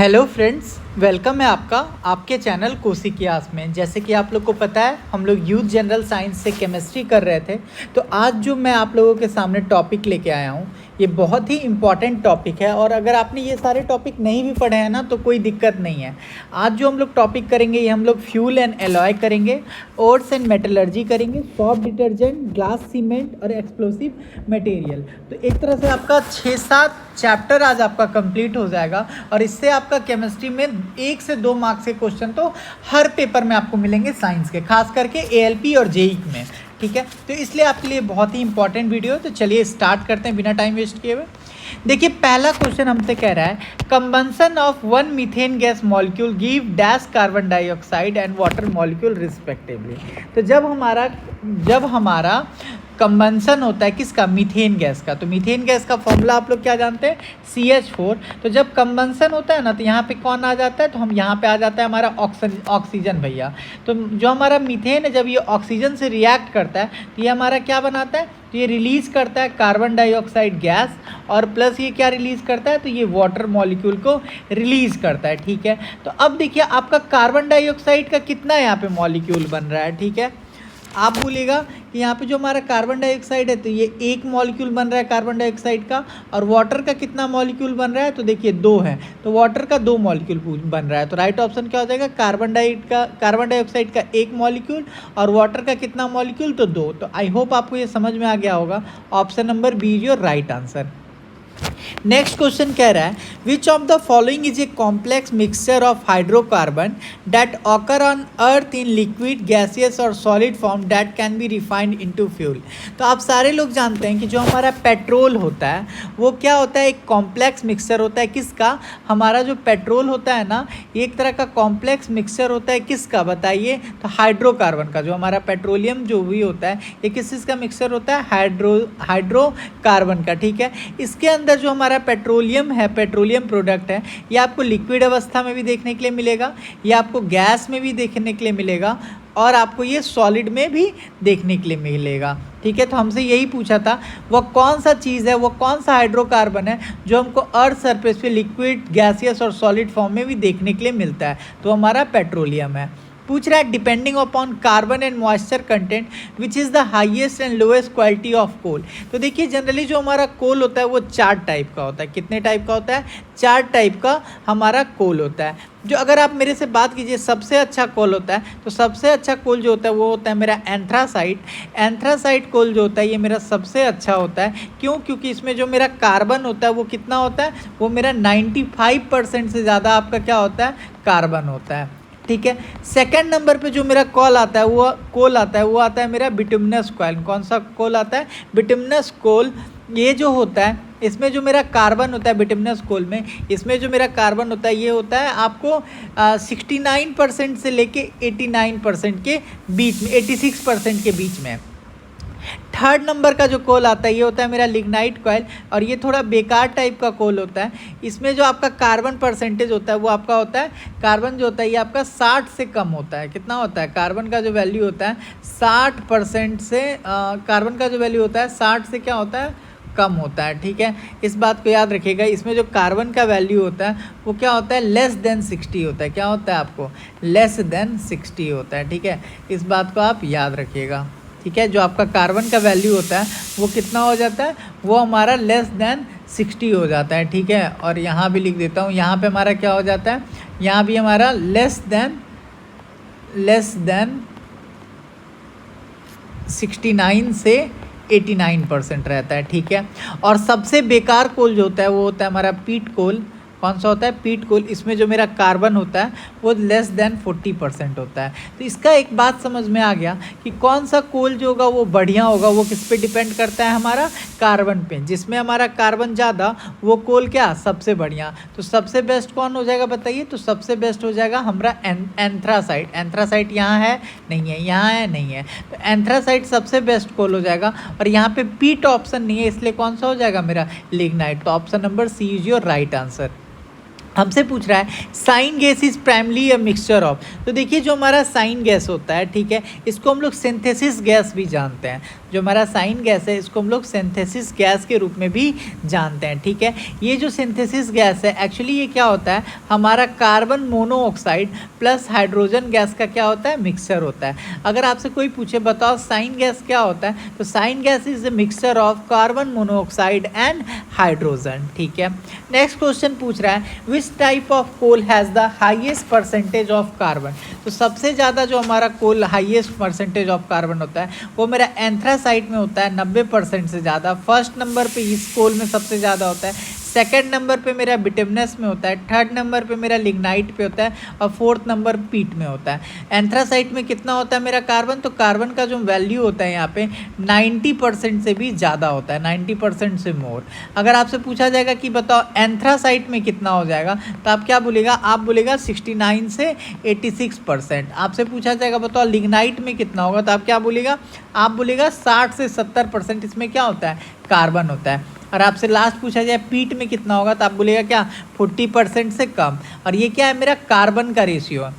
Hello friends, welcome है आपका आपके चैनल कोशिकियास में। जैसे कि आप लोग को पता है, हम लोग यूथ जनरल साइंस से केमिस्ट्री कर रहे थे। तो आज जो मैं आप लोगों के सामने टॉपिक लेके आया हूँ, ये बहुत ही इम्पॉर्टेंट टॉपिक है। और अगर आपने ये सारे टॉपिक नहीं भी पढ़े हैं ना, तो कोई दिक्कत नहीं है। आज जो हम लोग टॉपिक करेंगे, ये हम लोग फ्यूल एंड एलॉय करेंगे, ओर्स एंड मेटलर्जी करेंगे, सॉफ्ट डिटर्जेंट, ग्लास सीमेंट और एक्सप्लोसिव मटेरियल। तो एक तरह से आपका 6-7 चैप्टर आज आपका कंप्लीट हो जाएगा। और इससे आपका केमिस्ट्री में 1 से 2 मार्क्स के क्वेश्चन तो हर पेपर में आपको मिलेंगे साइंस के, खास करके एएलपी और जेईई में। ठीक है, तो इसलिए आपके लिए बहुत ही इंपॉर्टेंट वीडियो है। तो चलिए स्टार्ट करते हैं बिना टाइम वेस्ट किए हुए। देखिए, पहला क्वेश्चन हमसे कह रहा है, combustion of 1 methane gas molecule give dash carbon dioxide and water molecule respectively. तो जब हमारा कंबंसन होता है किसका, मीथेन गैस का, तो मीथेन गैस का फॉर्मूला आप लोग क्या जानते हैं, CH4। तो जब कंबंसन होता है ना, तो यहाँ पे कौन आ जाता है, तो हम यहाँ पे आ जाता है हमारा ऑक्सीजन भैया। तो जो हमारा मीथेन है, जब ये ऑक्सीजन से रिएक्ट करता है, तो ये हमारा क्या बनाता है, तो ये रिलीज़ करता है कार्बन डाइऑक्साइड गैस, और प्लस ये क्या रिलीज़ करता है, तो ये वाटर मॉलिक्यूल को रिलीज़ करता है। ठीक है, तो अब देखिए आपका कार्बन डाइऑक्साइड का कितना यहाँ पे मॉलिक्यूल बन रहा है। ठीक है, आप बोलिएगा कि यहाँ पे जो हमारा कार्बन डाइऑक्साइड है, तो ये 1 मॉलिक्यूल बन रहा है कार्बन डाइऑक्साइड का, और वाटर का कितना मॉलिक्यूल बन रहा है, तो देखिए 2 है, तो वाटर का 2 मॉलिक्यूल बन रहा है। तो राइट ऑप्शन क्या हो जाएगा, कार्बन डाइऑक्साइड का 1 मॉलिक्यूल और वाटर का कितना मॉलिक्यूल, तो 2। तो आई होप आपको ये समझ में आ गया होगा। Option number B is your right answer. Next question कह रहा है, which of the following is a complex mixture of hydrocarbon that occur on earth in liquid, gaseous और solid form that can be refined into fuel. तो आप सारे लोग जानते हैं कि जो हमारा पेट्रोल होता है, वो क्या होता है, एक कॉम्प्लेक्स मिक्सचर होता है। किसका, हमारा जो पेट्रोल होता है ना, ये एक तरह का कॉम्प्लेक्स मिक्सचर होता है। किसका बताइए, तो हाइड्रोकार्बन का। जो हमारा पेट्रोलियम जो भी होता है, ये किस चीज़ का मिक्सचर होता है, हाइड्रोकार्बन का। ठीक है, इसके अंदर जो हमारा पेट्रोलियम है, पेट्रोलियम प्रोडक्ट है, ये आपको लिक्विड अवस्था में भी देखने के लिए मिलेगा, ये आपको गैस में भी देखने के लिए मिलेगा, और आपको ये सॉलिड में भी देखने के लिए मिलेगा। ठीक है, तो हमसे यही पूछा था, वो कौन सा चीज़ है, वो कौन सा हाइड्रोकार्बन है जो हमको अर्थ सरफेस पे लिक्विड, गैसियस और सॉलिड फॉर्म में भी देखने के लिए मिलता है, तो हमारा पेट्रोलियम है। पूछ रहा है, depending upon carbon and moisture content which is the highest and lowest quality of coal. तो देखिए, जनरली जो हमारा कोल होता है वो 4 टाइप का होता है। कितने टाइप का होता है, 4 टाइप का हमारा कोल होता है। जो अगर आप मेरे से बात कीजिए सबसे अच्छा कोल होता है, तो सबसे अच्छा कोल जो होता है वो होता है मेरा एंथ्रासाइट। एंथ्रासाइट कोल जो होता है, ये मेरा सबसे अच्छा होता है। क्यों, क्योंकि इसमें जो मेरा कार्बन होता है वो कितना होता है, वो मेरा 95% से ज़्यादा आपका क्या होता है, कार्बन होता है। ठीक है, सेकंड नंबर पे जो मेरा कोल आता है वो आता है मेरा बिटुमिनस कोल। कौन सा कोल आता है, बिटुमिनस कोल। ये जो होता है, इसमें जो मेरा कार्बन होता है बिटुमिनस कोल में, इसमें जो मेरा कार्बन होता है, ये होता है आपको 69% से लेके 89% के बीच में, 86% के बीच में। थर्ड नंबर का जो कोल आता है, ये होता है मेरा लिग्नाइट कोयल, और ये थोड़ा बेकार टाइप का कोल होता है। इसमें जो आपका कार्बन परसेंटेज होता है वो आपका होता है, कार्बन जो होता है ये आपका 60 से कम होता है। कितना होता है, कार्बन का जो वैल्यू होता है 60% से, कार्बन का जो वैल्यू होता है 60 से क्या होता है, कम होता है। ठीक है, इस बात को याद रखिएगा। इसमें जो कार्बन का वैल्यू होता है वो क्या होता है, लेस देन 60 होता है। क्या होता है आपको, लेस देन 60 होता है। ठीक है, इस बात को आप याद रखिएगा। ठीक है, जो आपका कार्बन का वैल्यू होता है वो कितना हो जाता है, वो हमारा लेस देन 60 हो जाता है। ठीक है, और यहाँ भी लिख देता हूँ, यहाँ पे हमारा क्या हो जाता है, यहाँ भी हमारा लेस देन 69 से 89% रहता है। ठीक है, और सबसे बेकार कोल जो होता है वो होता है हमारा पीट कोल। कौन सा होता है, पीट कोल। इसमें जो मेरा कार्बन होता है वो लेस देन 40% होता है। तो इसका एक बात समझ में आ गया कि कौन सा कोल जो होगा वो बढ़िया होगा, वो किस पे डिपेंड करता है, हमारा कार्बन पे। जिसमें हमारा कार्बन ज़्यादा, वो कोल क्या, सबसे बढ़िया। तो सबसे बेस्ट कौन हो जाएगा बताइए, तो सबसे बेस्ट हो जाएगा हमारा एंथ्रासाइट। एंथ्रासाइट यहाँ है, नहीं है, यहाँ है, नहीं है, तो एंथ्रासाइट सबसे बेस्ट कोल हो जाएगा। और यहाँ पे पीट ऑप्शन नहीं है, इसलिए कौन सा हो जाएगा मेरा, लिग्नाइट। तो option number C is your right answer. हमसे पूछ रहा है syn gas is primarily a mixture of. तो देखिए जो हमारा साइन गैस होता है, ठीक है, इसको हम लोग सिंथेसिस गैस भी जानते हैं। जो हमारा साइन गैस है इसको हम लोग सिंथेसिस गैस के रूप में भी जानते हैं, ठीक है। ये जो सिंथेसिस गैस है एक्चुअली ये क्या होता है, हमारा carbon monoxide plus hydrogen gas का क्या होता है, मिक्सचर होता है। अगर आपसे कोई पूछे बताओ साइन गैस क्या होता है, तो syn gas is a mixture of carbon monoxide and hydrogen, ठीक है। नेक्स्ट क्वेश्चन पूछ रहा है which type of coal has the highest percentage of carbon. तो सबसे ज़्यादा जो हमारा coal highest percentage of carbon होता है वो मेरा एंथ्रासाइट में होता है 90% से ज़्यादा। फर्स्ट नंबर पे इस कोल में सबसे ज़्यादा होता है, सेकंड नंबर पे मेरा बिटुमिनस में होता है, थर्ड नंबर पे मेरा लिग्नाइट पे होता है और फोर्थ नंबर पीट में होता है। एंथ्रासाइट में कितना होता है मेरा कार्बन, तो कार्बन का जो वैल्यू होता है यहाँ पे 90% से भी ज़्यादा होता है, 90% से मोर। अगर आपसे पूछा जाएगा कि बताओ एंथ्रासाइट में कितना हो जाएगा, तो आप क्या बोलेगा, आप बोलेगा 69 से 86%। आपसे पूछा जाएगा बताओ लिग्नाइट में कितना होगा, तो आप क्या बोलेगा, आप बोलेगा 60 से 70%। इसमें क्या होता है, कार्बन होता है। और आपसे लास्ट पूछा जाए पीट में कितना होगा, तो आप बोलेगा क्या, 40% से कम। और ये क्या है, मेरा कार्बन का रेशियो है।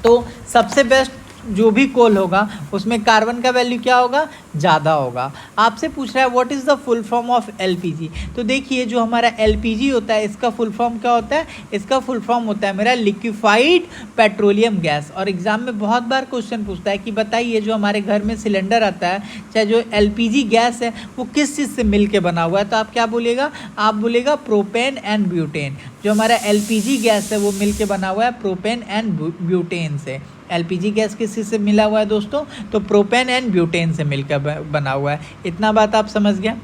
तो सबसे बेस्ट जो भी कोल होगा उसमें कार्बन का वैल्यू क्या होगा, ज़्यादा होगा। आपसे पूछ रहा है what is the full form of LPG. तो देखिए जो हमारा एलपीजी होता है इसका फुल फॉर्म क्या होता है, इसका फुल फॉर्म होता है मेरा लिक्विफाइड पेट्रोलियम गैस। और एग्जाम में बहुत बार क्वेश्चन पूछता है कि बताइए जो हमारे घर में सिलेंडर आता है चाहे जो एलपीजी गैस है वो किस चीज़ से मिल के बना हुआ है, तो आप क्या बोलेगा, आप बोलेगा प्रोपेन एंड ब्यूटेन। जो हमारा एलपीजी गैस है वो मिल के बना हुआ है प्रोपेन एंड ब्यूटेन से। एलपीजी गैस किस चीज़ से मिला हुआ है दोस्तों, तो प्रोपेन एंड ब्यूटेन से मिलकर बना हुआ है। इतना बात आप समझ गया।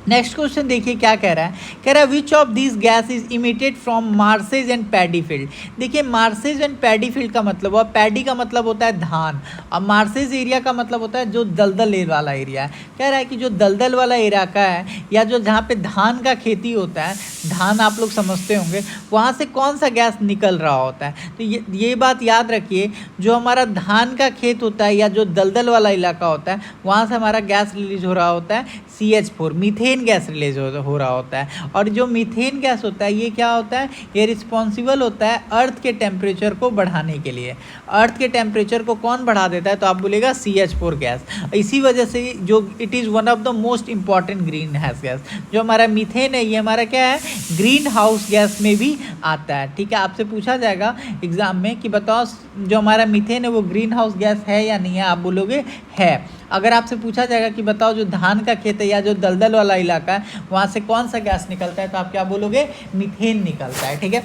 नेक्स्ट क्वेश्चन देखिए क्या कह रहा है, कह रहा है which of this gas is emitted from marshes and paddy field. देखिए मार्सेज एंड पैडी फील्ड का मतलब हुआ, पैडी का मतलब होता है धान, और मार्सेज एरिया का मतलब होता है जो दलदल वाला एरिया है। कह रहा है कि जो दलदल वाला इलाका है या जो जहाँ पे धान का खेती होता है, धान आप लोग समझते होंगे, वहाँ से कौन सा गैस निकल रहा होता है। तो ये बात याद रखिए, जो हमारा धान का खेत होता है या जो दलदल वाला इलाका होता है वहाँ से हमारा गैस रिलीज हो रहा होता है CH4, मीथेन गैस रिलीज हो रहा होता है। और जो मीथेन गैस होता है ये क्या होता है, ये रिस्पॉन्सिबल होता है अर्थ के टेम्परेचर को बढ़ाने के लिए। अर्थ के टेम्परेचर को कौन बढ़ा देता है, तो आप बोलेगा CH4 गैस। इसी वजह से जो it is one of the most important green house gas. जो हमारा मीथेन है ये हमारा क्या है, ग्रीन हाउस गैस में भी आता है, ठीक है। आपसे पूछा जाएगा एग्जाम में कि बताओ जो हमारा मीथेन है वो ग्रीन हाउस गैस है या नहीं है, आप बोलोगे है। अगर आपसे पूछा जाएगा कि बताओ जो धान का खेत है या जो दलदल वाला इलाका है वहाँ से कौन सा गैस निकलता है, तो आप क्या बोलोगे, मीथेन निकलता है, ठीक है।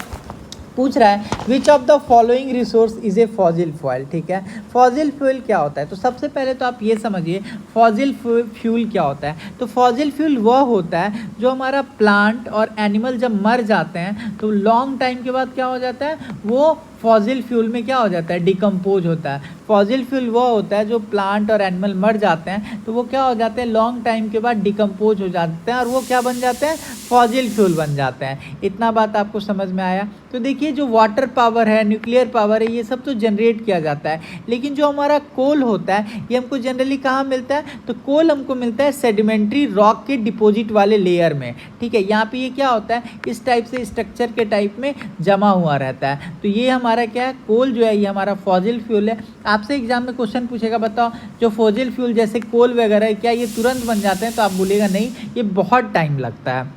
पूछ रहा है which of the following resource is a fossil fuel, ठीक है। फॉजिल फ्यूल क्या होता है, तो सबसे पहले तो आप ये समझिए फॉजिल फ्यूल क्या होता है। तो फॉजिल फ्यूल वह होता है जो हमारा प्लांट और एनिमल जब मर जाते हैं तो लॉन्ग टाइम के बाद क्या हो जाता है, वो फॉजिल फ्यूल में क्या हो जाता है, डिकम्पोज होता है। फॉजिल फ्यूल वो होता है जो प्लांट और एनिमल मर जाते हैं तो वो क्या हो जाते हैं, लॉन्ग टाइम के बाद डिकम्पोज हो जाते हैं और वो क्या बन जाते हैं, फॉजिल फ्यूल बन जाते हैं। इतना बात आपको समझ में आया। तो देखिए जो वाटर पावर है, न्यूक्लियर पावर है, ये सब तो जनरेट किया जाता है, लेकिन जो हमारा कोल होता है ये हमको जनरली कहाँ मिलता है, तो कोल हमको मिलता है सेडिमेंट्री रॉक के डिपॉजिट वाले लेयर में, ठीक है। यहाँ पे ये क्या होता है, इस टाइप से स्ट्रक्चर के टाइप में जमा हुआ रहता है। तो ये हमारा क्या है, कोल जो है ये हमारा फॉजिल फ्यूल है। आपसे एग्जाम में क्वेश्चन पूछेगा बताओ जो फॉजिल फ्यूल जैसे कोल वगैरह है क्या ये तुरंत बन जाते हैं, तो आप बोलेगा नहीं, ये बहुत टाइम लगता है।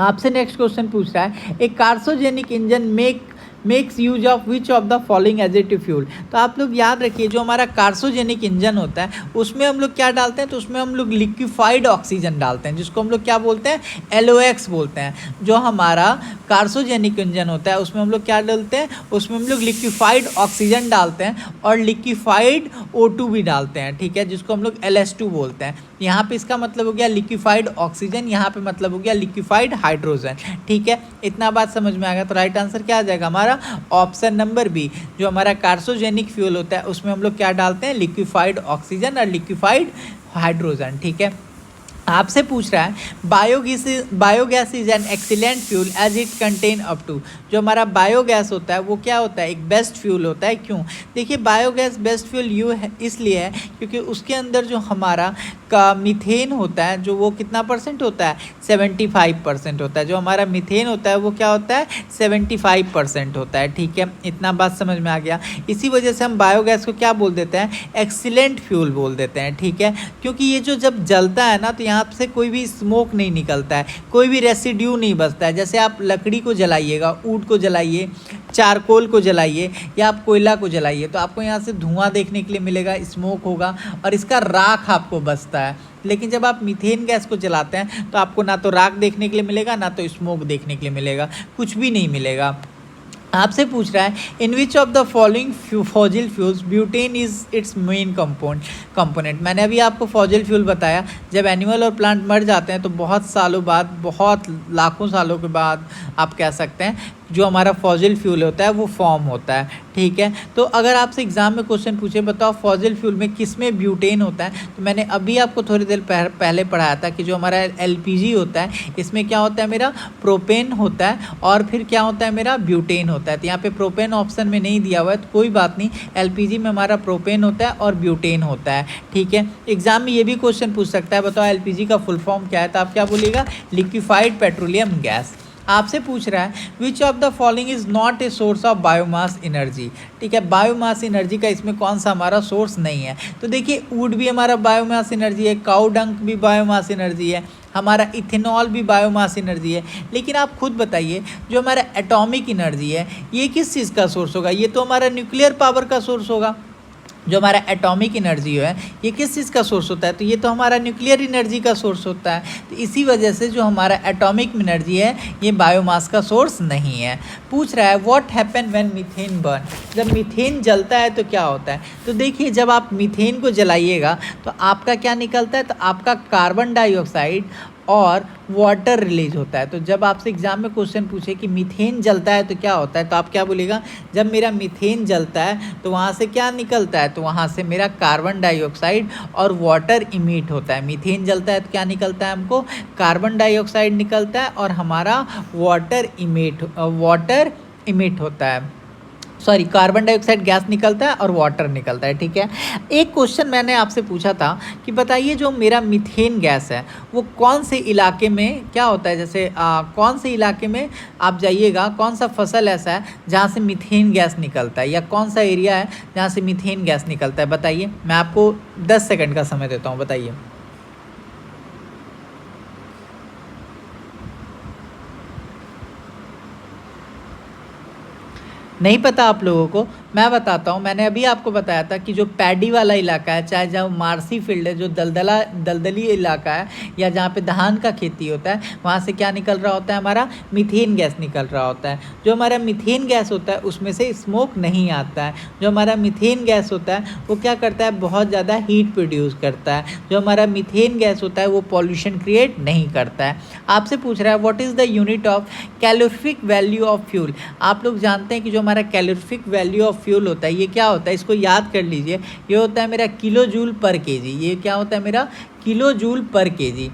आपसे नेक्स्ट क्वेश्चन पूछ रहा है एक carcinogenic engine makes use of which of the following additive fuel. तो आप लोग याद रखिए जो हमारा कार्सोजेनिक इंजन होता है उसमें हम लोग क्या डालते हैं, तो उसमें हम लोग लिक्विफाइड ऑक्सीजन डालते हैं जिसको हम लोग क्या बोलते हैं, LOX बोलते हैं। जो हमारा कार्सोजेनिक इंजन होता है उसमें हम लोग क्या डालते हैं, उसमें हम लोग लिक्विफाइड ऑक्सीजन डालते हैं और लिक्विफाइड O2 भी डालते हैं, ठीक है, जिसको हम लोग LS2 बोलते हैं। यहाँ पे इसका मतलब हो गया लिक्विफाइड ऑक्सीजन, यहाँ पे मतलब हो गया लिक्विफाइड हाइड्रोजन, ठीक है। इतना बात समझ में आ गया। तो राइट आंसर क्या आ जाएगा हमारा, ऑप्शन नंबर बी। जो हमारा कार्सोजेनिक फ्यूल होता है उसमें हम लोग क्या डालते हैं, लिक्विफाइड ऑक्सीजन और लिक्विफाइड हाइड्रोजन, ठीक है। आपसे पूछ रहा है biogas is an excellent fuel as it contain up to. जो हमारा बायोगैस होता है वो क्या होता है, एक बेस्ट फ्यूल होता है। क्यों? देखिए बायोगैस बेस्ट फ्यूल इसलिए है क्योंकि उसके अंदर जो हमारा का मीथेन होता है जो वो कितना परसेंट होता है, 75% होता है। जो हमारा मीथेन होता है वो क्या होता है, 75% होता है। ठीक है, इतना बात समझ में आ गया। इसी वजह से हम बायोगैस को क्या बोल देते हैं, एक्सीलेंट फ्यूल बोल देते हैं। ठीक है, क्योंकि ये जो जब जलता है ना तो यहाँ से कोई भी स्मोक नहीं निकलता है, कोई भी रेसिड्यू नहीं बचता है। जैसे आप लकड़ी को जलाइएगा, ऊड को जलाइए, चारकोल को जलाइए या आप कोयला को जलाइए तो आपको यहाँ से धुआं देखने के लिए मिलेगा, स्मोक होगा और इसका राख आपको बचता है। लेकिन जब आप मीथेन गैस को जलाते हैं तो आपको ना तो राख देखने के लिए मिलेगा ना तो स्मोक देखने के लिए मिलेगा, कुछ भी नहीं मिलेगा। आपसे पूछ रहा है in which of the following fossil fuels butane is its main component. मैंने अभी आपको फॉजिल फ्यूल बताया, जब एनिमल और प्लांट मर जाते हैं तो बहुत सालों बाद, बहुत लाखों सालों के बाद आप कह सकते हैं जो हमारा फॉजिल फ्यूल होता है वो फॉर्म होता है। ठीक है, तो अगर आपसे एग्जाम में क्वेश्चन पूछे बताओ फॉजिल फ्यूल में किस में ब्यूटेन होता है, तो मैंने अभी आपको थोड़ी देर पहले पढ़ाया था कि जो हमारा एलपीजी होता है इसमें क्या होता है, मेरा प्रोपेन होता है और फिर क्या होता है, मेरा ब्यूटेन होता है। तो यहाँ पे प्रोपेन ऑप्शन में नहीं दिया हुआ है तो कोई बात नहीं, एलपीजी में हमारा प्रोपेन होता है और ब्यूटेन होता है। ठीक है, एग्जाम में ये भी क्वेश्चन पूछ सकता है बताओ एलपीजी का फुल फॉर्म क्या है, तो आप क्या बोलिएगा, लिक्विफाइड पेट्रोलियम गैस। आपसे पूछ रहा है which of the following is not a source of biomass energy. ठीक है, बायोमास एनर्जी का इसमें कौन सा हमारा सोर्स नहीं है, तो देखिए वुड भी हमारा बायोमास एनर्जी है, काउ डंक भी बायोमास एनर्जी है, हमारा इथेनॉल भी बायोमास एनर्जी है। लेकिन आप खुद बताइए जो हमारा एटॉमिक एनर्जी है ये किस चीज़ का सोर्स होगा, ये तो हमारा न्यूक्लियर पावर का सोर्स होगा। जो हमारा एटॉमिक एनर्जी है ये किस चीज़ का सोर्स होता है, तो ये तो हमारा न्यूक्लियर एनर्जी का सोर्स होता है। तो इसी वजह से जो हमारा एटॉमिक एनर्जी है ये बायोमास का सोर्स नहीं है। पूछ रहा है what happen when methane burn, जब मीथेन जलता है तो क्या होता है, तो देखिए जब आप मीथेन को जलाइएगा तो आपका क्या निकलता है, तो आपका कार्बन डाइऑक्साइड और वाटर रिलीज होता है। तो जब आपसे एग्जाम में क्वेश्चन पूछे कि मीथेन जलता है तो क्या होता है, तो आप क्या बोलेगा, जब मेरा मीथेन जलता है तो वहाँ से क्या निकलता है, तो वहाँ से मेरा कार्बन डाइऑक्साइड और वाटर इमिट होता है। मीथेन जलता है तो क्या निकलता है, हमको कार्बन डाइऑक्साइड निकलता है और हमारा वाटर इमिट होता है, सॉरी कार्बन डाइऑक्साइड गैस निकलता है और वाटर निकलता है। ठीक है, एक क्वेश्चन मैंने आपसे पूछा था कि बताइए जो मेरा मीथेन गैस है वो कौन से इलाके में क्या होता है, जैसे कौन से इलाके में आप जाइएगा, कौन सा फसल ऐसा है जहाँ से मीथेन गैस निकलता है, या कौन सा एरिया है जहाँ से मीथेन गैस निकलता है, बताइए। मैं आपको 10 सेकंड का समय देता हूँ, बताइए। नहीं पता आप लोगों को, मैं बताता हूँ। मैंने अभी आपको बताया था कि जो पैडी वाला इलाका है, चाहे जहाँ मार्सी फील्ड है, जो दलदली इलाका है, या जहाँ पे धान का खेती होता है, वहाँ से क्या निकल रहा होता है, हमारा मीथेन गैस निकल रहा होता है। जो हमारा मीथेन गैस होता है उसमें से स्मोक नहीं आता है। जो हमारा मीथेन गैस होता है वो क्या करता है, बहुत ज़्यादा हीट प्रोड्यूस करता है। जो हमारा मीथेन गैस होता है वो पॉल्यूशन क्रिएट नहीं करता है। आपसे पूछ रहा है what is the unit of calorific value of fuel. आप लोग जानते हैं कि जो हमारा कैलोरिफिक वैल्यू ऑफ फ्यूल होता है ये क्या होता है, इसको याद कर लीजिए, ये होता है मेरा किलो जूल पर केजी। ये क्या होता है, मेरा किलो जूल पर केजी।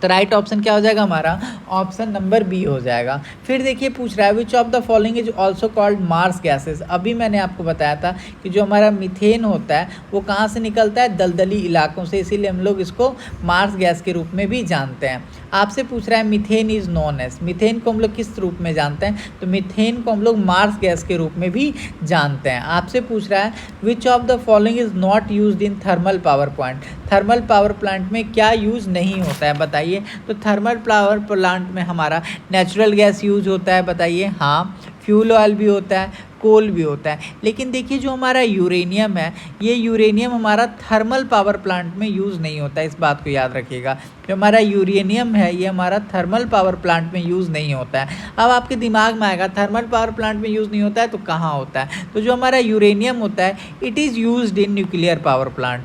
तो राइट ऑप्शन क्या हो जाएगा, हमारा ऑप्शन नंबर बी हो जाएगा। फिर देखिए पूछ रहा है which of the following is also called Mars gases. अभी मैंने आपको बताया था कि जो हमारा मीथेन होता है वो कहाँ से निकलता है, दलदली इलाकों से, इसीलिए हम लोग इसको मार्स गैस के रूप में भी जानते हैं। आपसे पूछ रहा है methane is known as, methane को हम लोग किस रूप में जानते हैं, तो मीथेन को हम लोग मार्स गैस के रूप में भी जानते हैं। आपसे पूछ रहा है which of the following is not used in thermal power plant. Thermal power plant में क्या यूज़ नहीं होता है, बताइए। तो थर्मल पावर प्लांट में हमारा नेचुरल गैस यूज होता है, बताइए। हाँ, फ्यूल ऑयल भी होता है, कोल भी होता है। लेकिन देखिए जो हमारा यूरेनियम है, ये यूरेनियम हमारा थर्मल पावर प्लांट में यूज़ नहीं होता है, इस बात को याद रखिएगा। जो हमारा यूरेनियम है ये हमारा थर्मल पावर प्लांट में यूज़ नहीं होता है। अब आपके दिमाग में आएगा थर्मल पावर प्लांट में यूज़ नहीं होता है तो कहाँ होता है, तो जो हमारा यूरेनियम होता है it is used in nuclear power plant.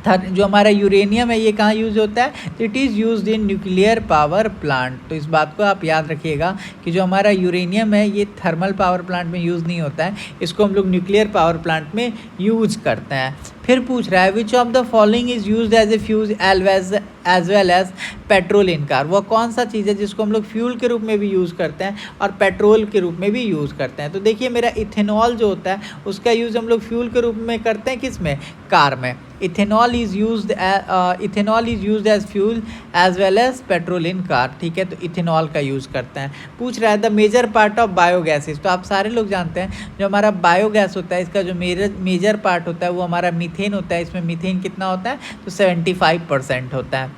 जो हमारा यूरेनियम है ये कहाँ यूज़ होता है, तो it is used in nuclear power plant. तो इस बात को आप याद रखिएगा कि जो हमारा यूरेनियम है ये थर्मल पावर प्लांट में यूज़ नहीं होता है, इसको हम लोग न्यूक्लियर पावर प्लांट में यूज करते हैं। फिर पूछ रहा है which of the following is used as a fuse as well as petrol in car. वो कौन सा चीज़ है जिसको हम लोग फ्यूल के रूप में भी यूज़ करते हैं और पेट्रोल के रूप में भी यूज़ करते हैं। तो देखिए मेरा इथेनॉल जो होता है उसका यूज़ हम लोग फ्यूल के रूप में करते हैं, किस में, कार में। Ethanol is used as fuel as well as petrol in car, ठीक है। तो इथेनॉल का यूज़ करते हैं। पूछ रहा है the major part of biogases. तो आप सारे लोग जानते हैं जो हमारा बायोगैस होता है इसका जो मेजर पार्ट होता है वो हमारा मीथेन होता है। इसमें मीथेन कितना होता है, तो 75% होता है।